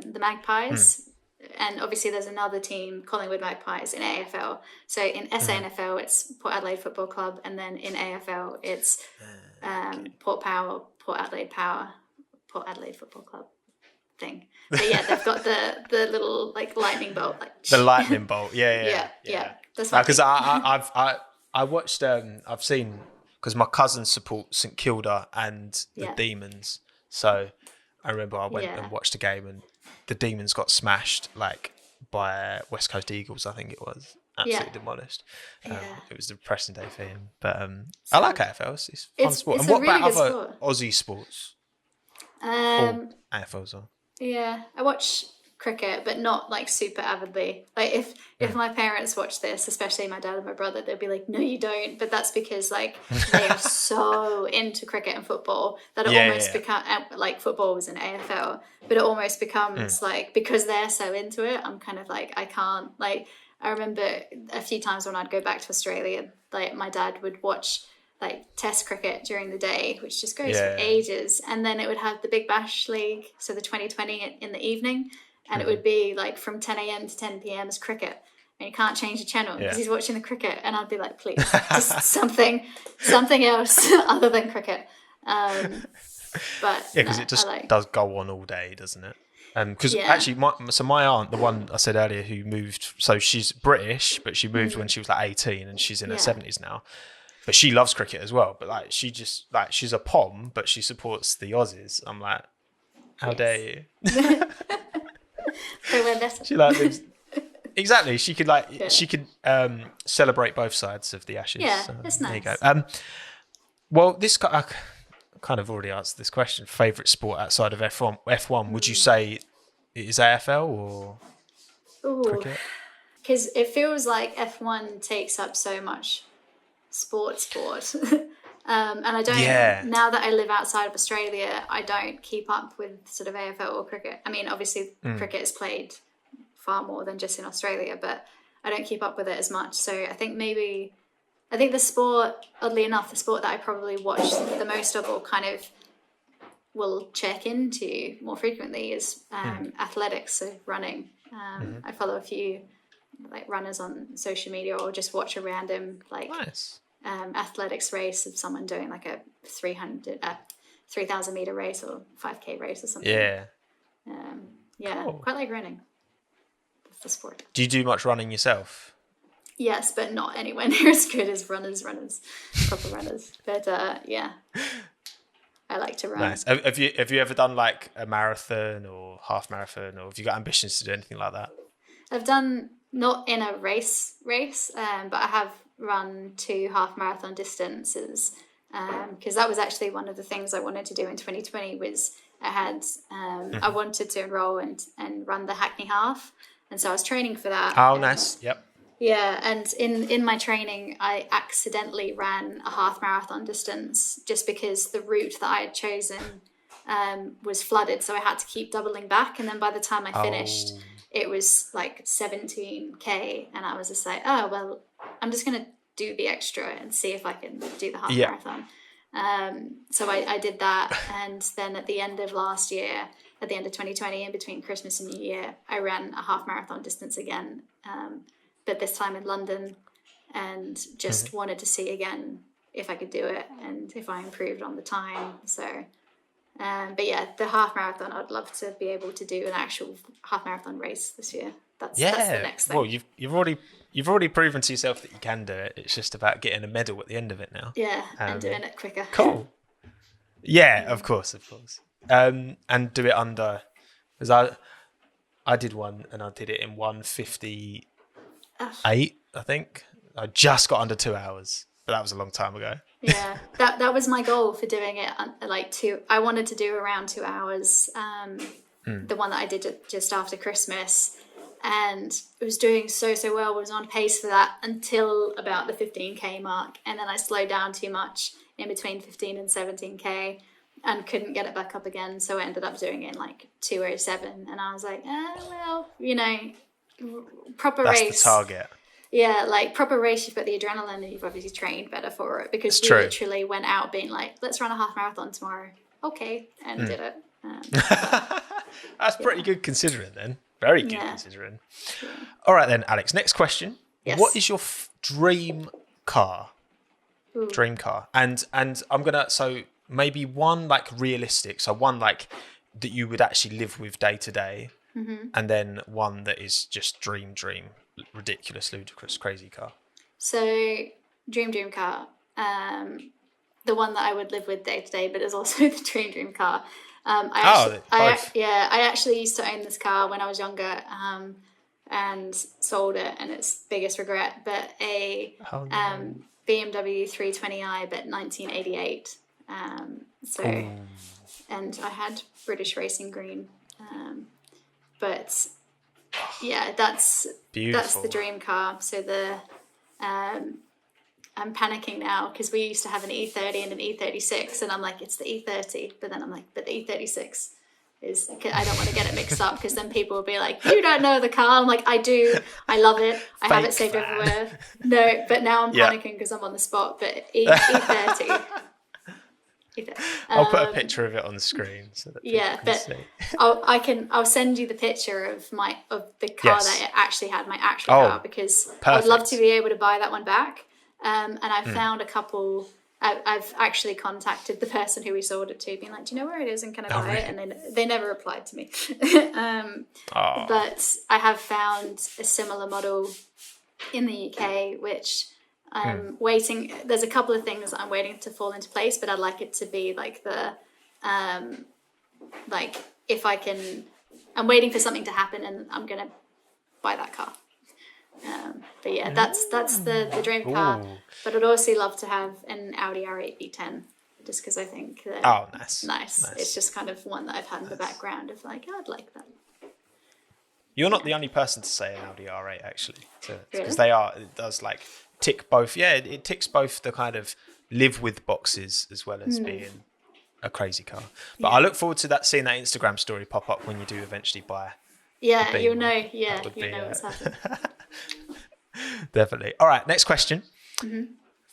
the Magpies, and obviously there's another team, Collingwood Magpies, in AFL. So in SANFL, it's Port Adelaide Football Club, and then in AFL, it's Port Power, Port Adelaide Power, Port Adelaide Football Club thing. But yeah, they've got the little like lightning bolt, like the lightning bolt. Yeah. That's because I watched. I've seen. Because my cousins support St Kilda and the Demons. So I remember I went and watched a game and the Demons got smashed like by West Coast Eagles, I think it was. Absolutely demolished. It was a depressing day for him. But I like AFL. It's fun sport. And what really about other sport. Aussie sports? AFL's on. Yeah, I watch cricket, but not like super avidly. Like if my parents watch this, especially my dad and my brother, they'd be like, no you don't, but that's because like they are so into cricket and football that it almost becomes like football was in AFL, but it almost becomes like, because they're so into it, I'm kind of like, I can't. Like I remember a few times when I'd go back to Australia, like my dad would watch like test cricket during the day, which just goes for ages, and then it would have the Big Bash League, so the 2020 in the evening. And it would be like from 10 a.m. to 10 p.m. is cricket. And you can't change the channel because he's watching the cricket. And I'd be like, please, just something else other than cricket. But because it just does go on all day, doesn't it? Because actually, my aunt, the one I said earlier, who moved, so she's British, but she moved when she was like 18 and she's in her 70s now. But she loves cricket as well. But like, she just like, she's a POM, but she supports the Aussies. I'm like, how dare you? She like exactly. She could she could celebrate both sides of the Ashes. Yeah, that's nice. There you go. Well, I kind of already answered this question. Favorite sport outside of F1? Would you say it is AFL or cricket? Because it feels like F1 takes up so much sport. And I don't, now that I live outside of Australia, I don't keep up with sort of AFL or cricket. I mean, obviously cricket is played far more than just in Australia, but I don't keep up with it as much. So I think the sport, oddly enough, the sport that I probably watch the most of or kind of will check into more frequently is athletics, so running. I follow a few like runners on social media or just watch a random like... Nice. Athletics race of someone doing like a 3,000 meter race or 5K race or something. Cool. Quite like running. That's the sport. Do you do much running yourself? Yes, but not anywhere near as good as runners, proper runners. But I like to run. Nice. Have you ever done like a marathon or half marathon, or have you got ambitions to do anything like that? I've done, not in a race, but I have run 2 half marathon distances because that was actually one of the things I wanted to do in 2020 was I wanted to enroll and run the Hackney Half, and so I was training for that. Oh, nice. Yep. Yeah, and in my training, I accidentally ran a half marathon distance just because the route that I had chosen was flooded, so I had to keep doubling back. And then by the time I finished, it was like 17k, and I was just like, oh well, I'm just gonna do the extra and see if I can do the half marathon. So I did that, and then at the end of last year, at the end of 2020, in between Christmas and New Year, I ran a half marathon distance again, but this time in London, and just wanted to see again if I could do it and if I improved on the time. So, but yeah, the half marathon, I'd love to be able to do an actual half marathon race this year. That's the next thing. Well, you've already proven to yourself that you can do it. It's just about getting a medal at the end of it now. Yeah, and doing it quicker. Cool. Yeah, of course. And do it under, because I did one and I did it in 1:58, I think. I just got under 2 hours, but that was a long time ago. Yeah, that was my goal for doing it. I wanted to do around 2 hours. The one that I did just after Christmas, and it was doing so well. I was on pace for that until about the 15k mark, and then I slowed down too much in between 15 and 17k and couldn't get it back up again. So I ended up doing it in like 2:07, and I was like, well, proper race. That's the target. Yeah, like proper race, you've got the adrenaline and you've obviously trained better for it, because we literally went out being like, let's run a half marathon tomorrow. Okay, and did it. That's pretty good considering then. Very good considering. Yeah. All right then, Alex, next question. Yes. What is your dream car? Ooh. Dream car. And I'm going to, so maybe one like realistic, so one like that you would actually live with day to day, and then one that is just dream, ridiculous, ludicrous, crazy car. So dream car. The one that I would live with day to day, but is also the dream car. I actually used to own this car when I was younger, and sold it, and it's biggest regret. But a BMW 320i, but 1988. And I had British Racing Green. But yeah, that's the dream car. So I'm panicking now because we used to have an E30 and an E36, and I'm like, it's the E30, but then I'm like, but the E36 is, I don't want to get it mixed up, because then people will be like, you don't know the car. I'm like, I do, I love it, I have it saved everywhere. No, but now I'm panicking because I'm on the spot. But E30. I'll put a picture of it on the screen so that people can see. I'll send you the picture of the car that it actually had, my actual car, because I would love to be able to buy that one back. And I found a couple. I've actually contacted the person who we sold it to, being like, do you know where it is and can I buy it? And they never replied to me. But I have found a similar model in the UK, which I'm waiting. There's a couple of things that I'm waiting to fall into place, but I'd like it to be like if I can, I'm waiting for something to happen and I'm going to buy that car. But yeah, that's the dream car. Ooh. But I'd also love to have an Audi R8 V10, just because I think that nice. It's just kind of one that I've had in the background of like, I'd like that. You're not the only person to say an Audi R8 actually, because it does like tick both. Yeah, it ticks both the kind of live with boxes as well as being a crazy car. But I look forward to seeing that Instagram story pop up when you do eventually buy. Yeah, you'll know. Yeah, you'll know what's happening. Definitely. All right, next question.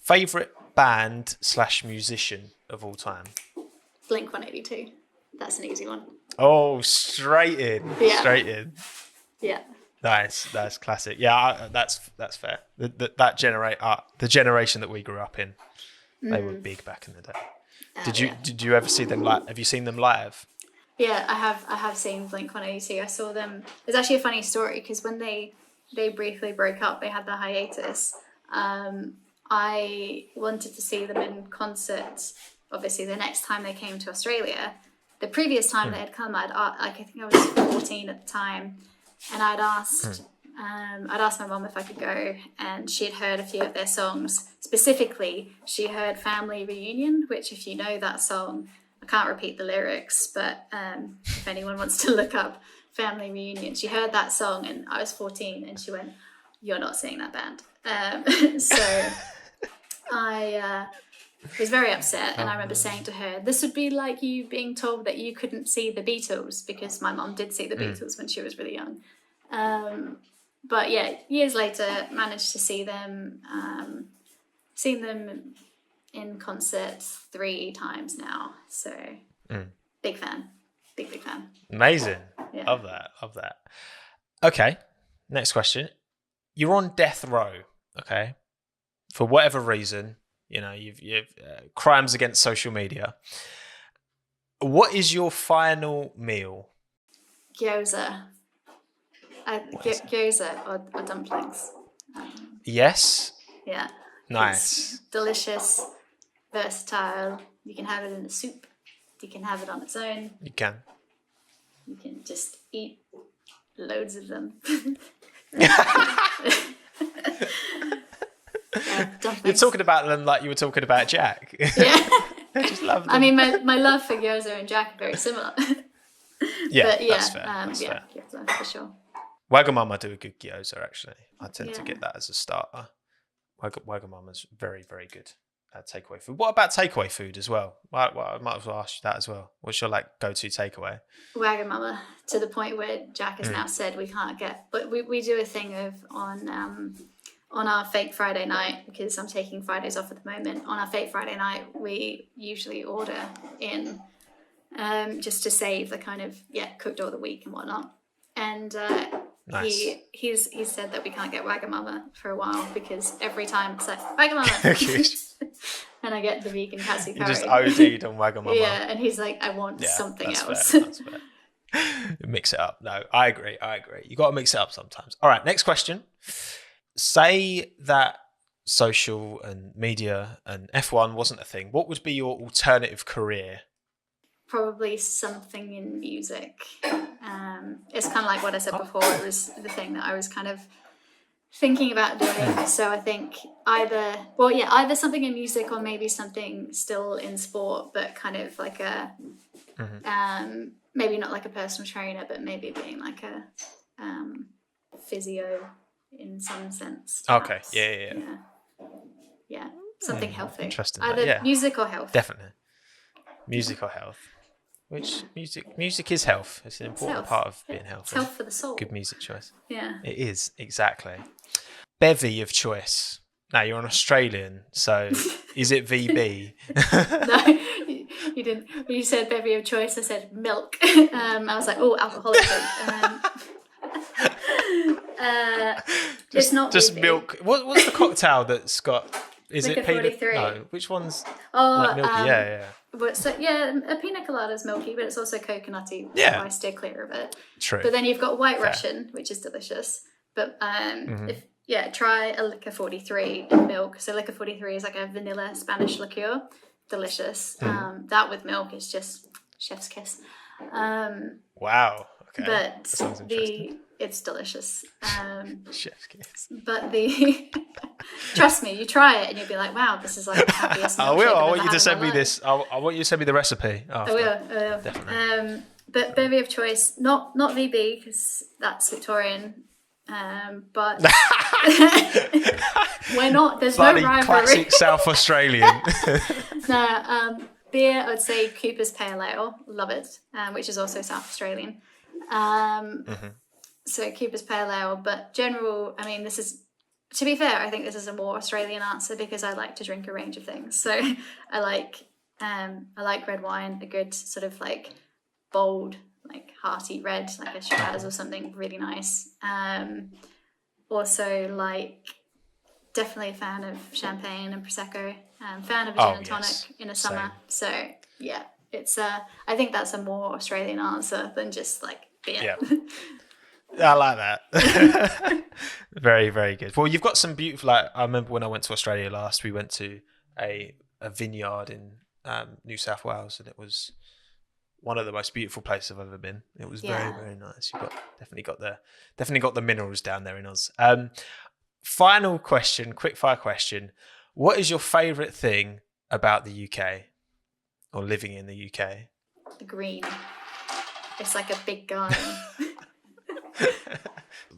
Favorite band / musician of all time? Blink 182. That's an easy one. Oh, straight in. Yeah. Straight in. Yeah. Nice. That's classic. Yeah, that's fair. The generation that we grew up in, they were big back in the day. Did you ever see them live? Have you seen them live? Yeah, I have seen Blink 182. I saw them. It's actually a funny story, because when they briefly broke up, they had the hiatus. I wanted to see them in concert. Obviously, the next time they came to Australia, the previous time they had come, I think I was 14 at the time, and I'd asked my mum if I could go, and she had heard a few of their songs. Specifically, she heard "Family Reunion," which, if you know that song, I can't repeat the lyrics, but if anyone wants to look up Family Reunion, she heard that song and I was 14 and she went, "You're not seeing that band." So I was very upset, and I remember saying to her, "This would be like you being told that you couldn't see the Beatles," because my mom did see the Beatles when she was really young. But yeah, years later, managed to see them. Seen them in concert 3 times now, so big fan, big fan. Amazing. Yeah. Love that. Okay, next question. You're on death row, okay? For whatever reason, you know, you've crimes against social media. What is your final meal? Gyoza. Gyoza or dumplings. Yes. Yeah. Nice. It's delicious, versatile. You can have it in a soup. You can have it on its own. You can. You can just eat loads of them. You're talking about them like you were talking about Jack. Yeah. I just love them. I mean, my love for gyoza and Jack are very similar. Yeah, but yeah, that's fair. That's fair. Gyoza for sure. Wagamama do a good gyoza, actually. I tend to get that as a starter. Wagamama's very, very good at takeaway food. What about takeaway food as well? I might as well ask you that as well. What's your go-to takeaway? Wagamama, to the point where Jack has now said we can't get. But we do a thing of on our fake Friday night, because I'm taking Fridays off at the moment. On our fake Friday night, we usually order in just to save the kind of cooked all the week and whatnot. And nice. he's said that we can't get Wagamama for a while because every time it's like Wagamama, and I get the vegan katsu curry. You just OD'd on Wagamama. Yeah, and he's like, I want something else. Fair, that's fair. Mix it up. No, I agree. You got to mix it up sometimes. All right, next question. Say that social and media and F1 wasn't a thing. What would be your alternative career? Probably something in music. It's kind of like what I said before. It was the thing that I was kind of thinking about doing. So I think either something in music or maybe something still in sport, but kind of like a maybe not like a personal trainer, but maybe being like a physio in some sense. Perhaps. Okay. Yeah. Something healthy. Interesting. Either music or health. Definitely. Music or health. Which music is health. It's an important part of being healthy. It's health for the soul. Good music choice. Yeah. It is, exactly. Bevy of choice. Now, you're an Australian, so is it VB? No, you didn't. When you said bevy of choice, I said milk. I was like, oh, alcoholic. It's not just VB. milk. What's the cocktail that's got... Is Liquor it peanut? 43. No, which one's milky? Yeah. But so a pina colada is milky, but it's also coconutty. Yeah. So I steer clear of it. True. But then you've got White Russian, which is delicious. But try a Liquor 43 in milk. So Liquor 43 is like a vanilla Spanish liqueur, delicious. That with milk is just chef's kiss. Wow. Okay. But it's delicious. Chef's kiss. But trust me, you try it and you'll be like, wow, this is like the happiest. I will. I want you to send me this. I want you to send me the recipe. I will. Definitely. But bevy of choice, not VB because that's Victorian. But we're not. There's Bloody no rivalry. Classic South Australian. No, beer. I would say Cooper's Pale Ale. Love it. Which is also South Australian. So Cooper's Pale Ale, but general. I mean, this is. To be fair, I think this is a more Australian answer because I like to drink a range of things. So I like red wine, a good sort of like bold, like hearty red, like a Shiraz or something really nice. Also like definitely a fan of champagne and Prosecco. Fan of a gin and tonic in the summer. Same. So yeah, it's I think that's a more Australian answer than just like beer. Yeah. I like that. Very, very good. Well, you've got some beautiful. I remember when I went to Australia last, we went to a vineyard in New South Wales, and it was one of the most beautiful places I've ever been. It was very, very nice. You definitely got the minerals down there in Oz. Final question, quick fire question: what is your favourite thing about the UK? or living in the UK? The green. It's like a big garden.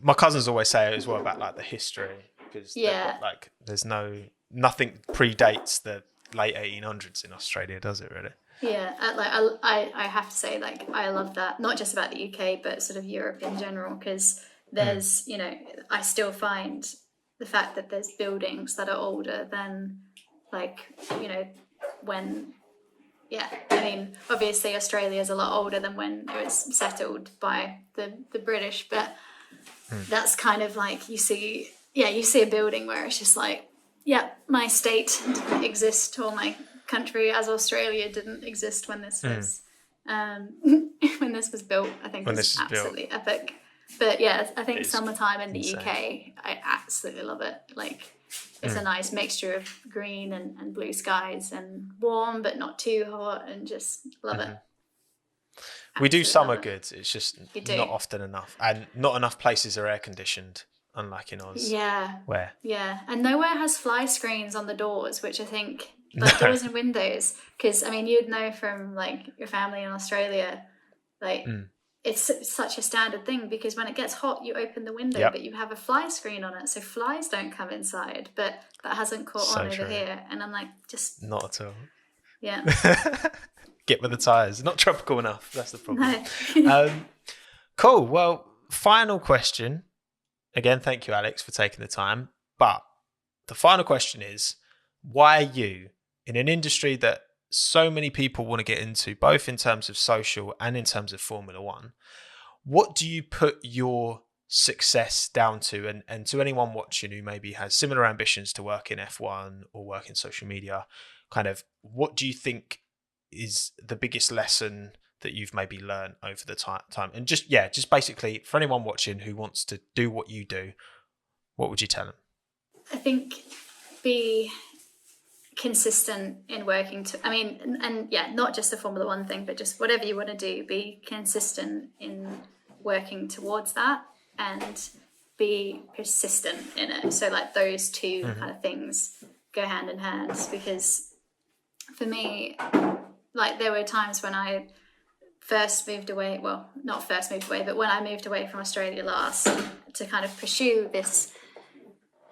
My cousins always say as well about like the history, because like there's nothing predates the late 1800s in Australia, does it really? Yeah, I have to say, like, I love that, not just about the UK, but sort of Europe in general, because there's, you know, I still find the fact that there's buildings that are older than, like, you know, when, I mean, obviously Australia is a lot older than when it was settled by the British, but that's kind of like, you see a building where it's just like, my state didn't exist, or my country as Australia didn't exist when this was when this was built. I think it's absolutely epic. But yeah, I think summertime in the UK, I absolutely love it. Like, it's a nice mixture of green and blue skies, and warm but not too hot, and just love it. We do summer good. It's just not often enough, and not enough places are air conditioned, unlike in Oz. Yeah. Where? Yeah, and nowhere has fly screens on the doors, which I think, like, doors and windows, because I mean, you'd know from like your family in Australia, like it's such a standard thing, because when it gets hot, you open the window, but you have a fly screen on it, so flies don't come inside. But that hasn't caught on over here, and I'm like, just not at all. Yeah. Get with the tires. Not tropical enough. That's the problem. No. Cool. Well, final question. Again, thank you, Alex, for taking the time. But the final question is, why you, in an industry that so many people want to get into, both in terms of social and in terms of Formula One, what do you put your success down to? And to anyone watching who maybe has similar ambitions to work in F1 or work in social media, kind of, what do you think is the biggest lesson that you've maybe learned over the time? And just basically, for anyone watching who wants to do what you do, what would you tell them? I think be consistent in working not just the Formula One thing, but just whatever you want to do, be consistent in working towards that, and be persistent in it. So like those two kind of things go hand in hand, because for me, like, there were times when I first moved away, well, not first moved away, but when I moved away from Australia last to kind of pursue this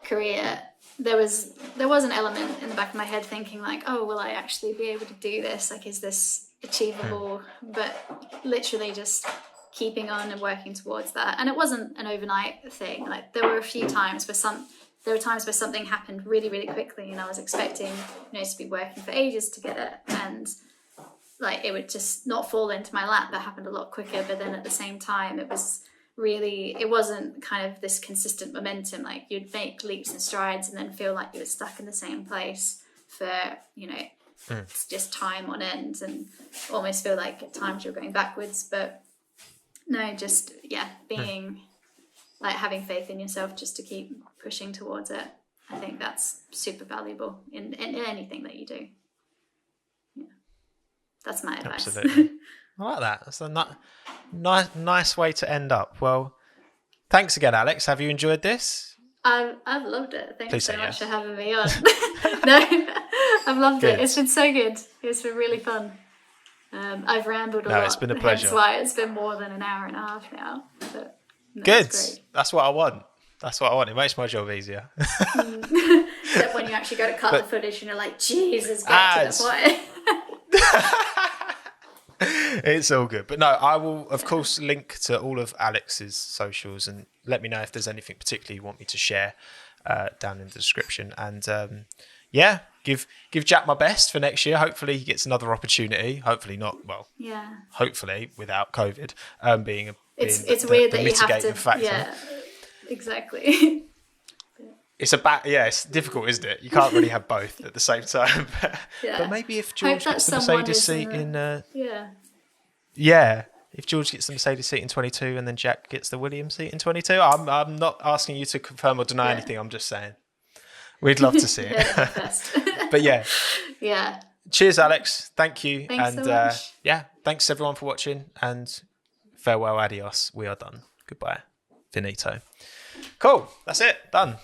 career, there was an element in the back of my head thinking like, oh, will I actually be able to do this? Like, is this achievable? But literally just keeping on and working towards that. And it wasn't an overnight thing. Like, there were a few times where something happened really, really quickly, and I was expecting, to be working for ages to get it, and like, it would just not fall into my lap. That happened a lot quicker. But then at the same time, it wasn't kind of this consistent momentum. Like, you'd make leaps and strides and then feel like you were stuck in the same place for, it's just time on end, and almost feel like at times you're going backwards. But no, just, being like, having faith in yourself just to keep pushing towards it. I think that's super valuable in anything that you do. That's my advice. Absolutely. I like that. That's a nice way to end up. Well, thanks again, Alex. Have you enjoyed this? I've loved it. Thanks so much for having me on. No, I've loved it. It's been so good. It's been really fun. I've rambled a lot. It's been a pleasure. That's why it's been more than an hour and a half now. But, good. That's what I want. It makes my job easier. Except when you actually go to cut the footage and you're like, Jesus, get to the point. It's all good. But no, I will, of course, link to all of Alex's socials, and let me know if there's anything particularly you want me to share down in the description. And give Jack my best for next year. Hopefully he gets another opportunity. Hopefully not. Well, hopefully without COVID being it's weird that you have to factor. Yeah, exactly. It's difficult, isn't it? You can't really have both at the same time. But maybe if George gets the Mercedes seat if George gets the Mercedes seat in 22 and then Jack gets the Williams seat in 22, I'm not asking you to confirm or deny anything. I'm just saying we'd love to see it. But yeah. Cheers, Alex. Thank you. Thanks so much. Thanks everyone for watching, and farewell, adios. We are done. Goodbye. Finito. Cool. That's it. Done.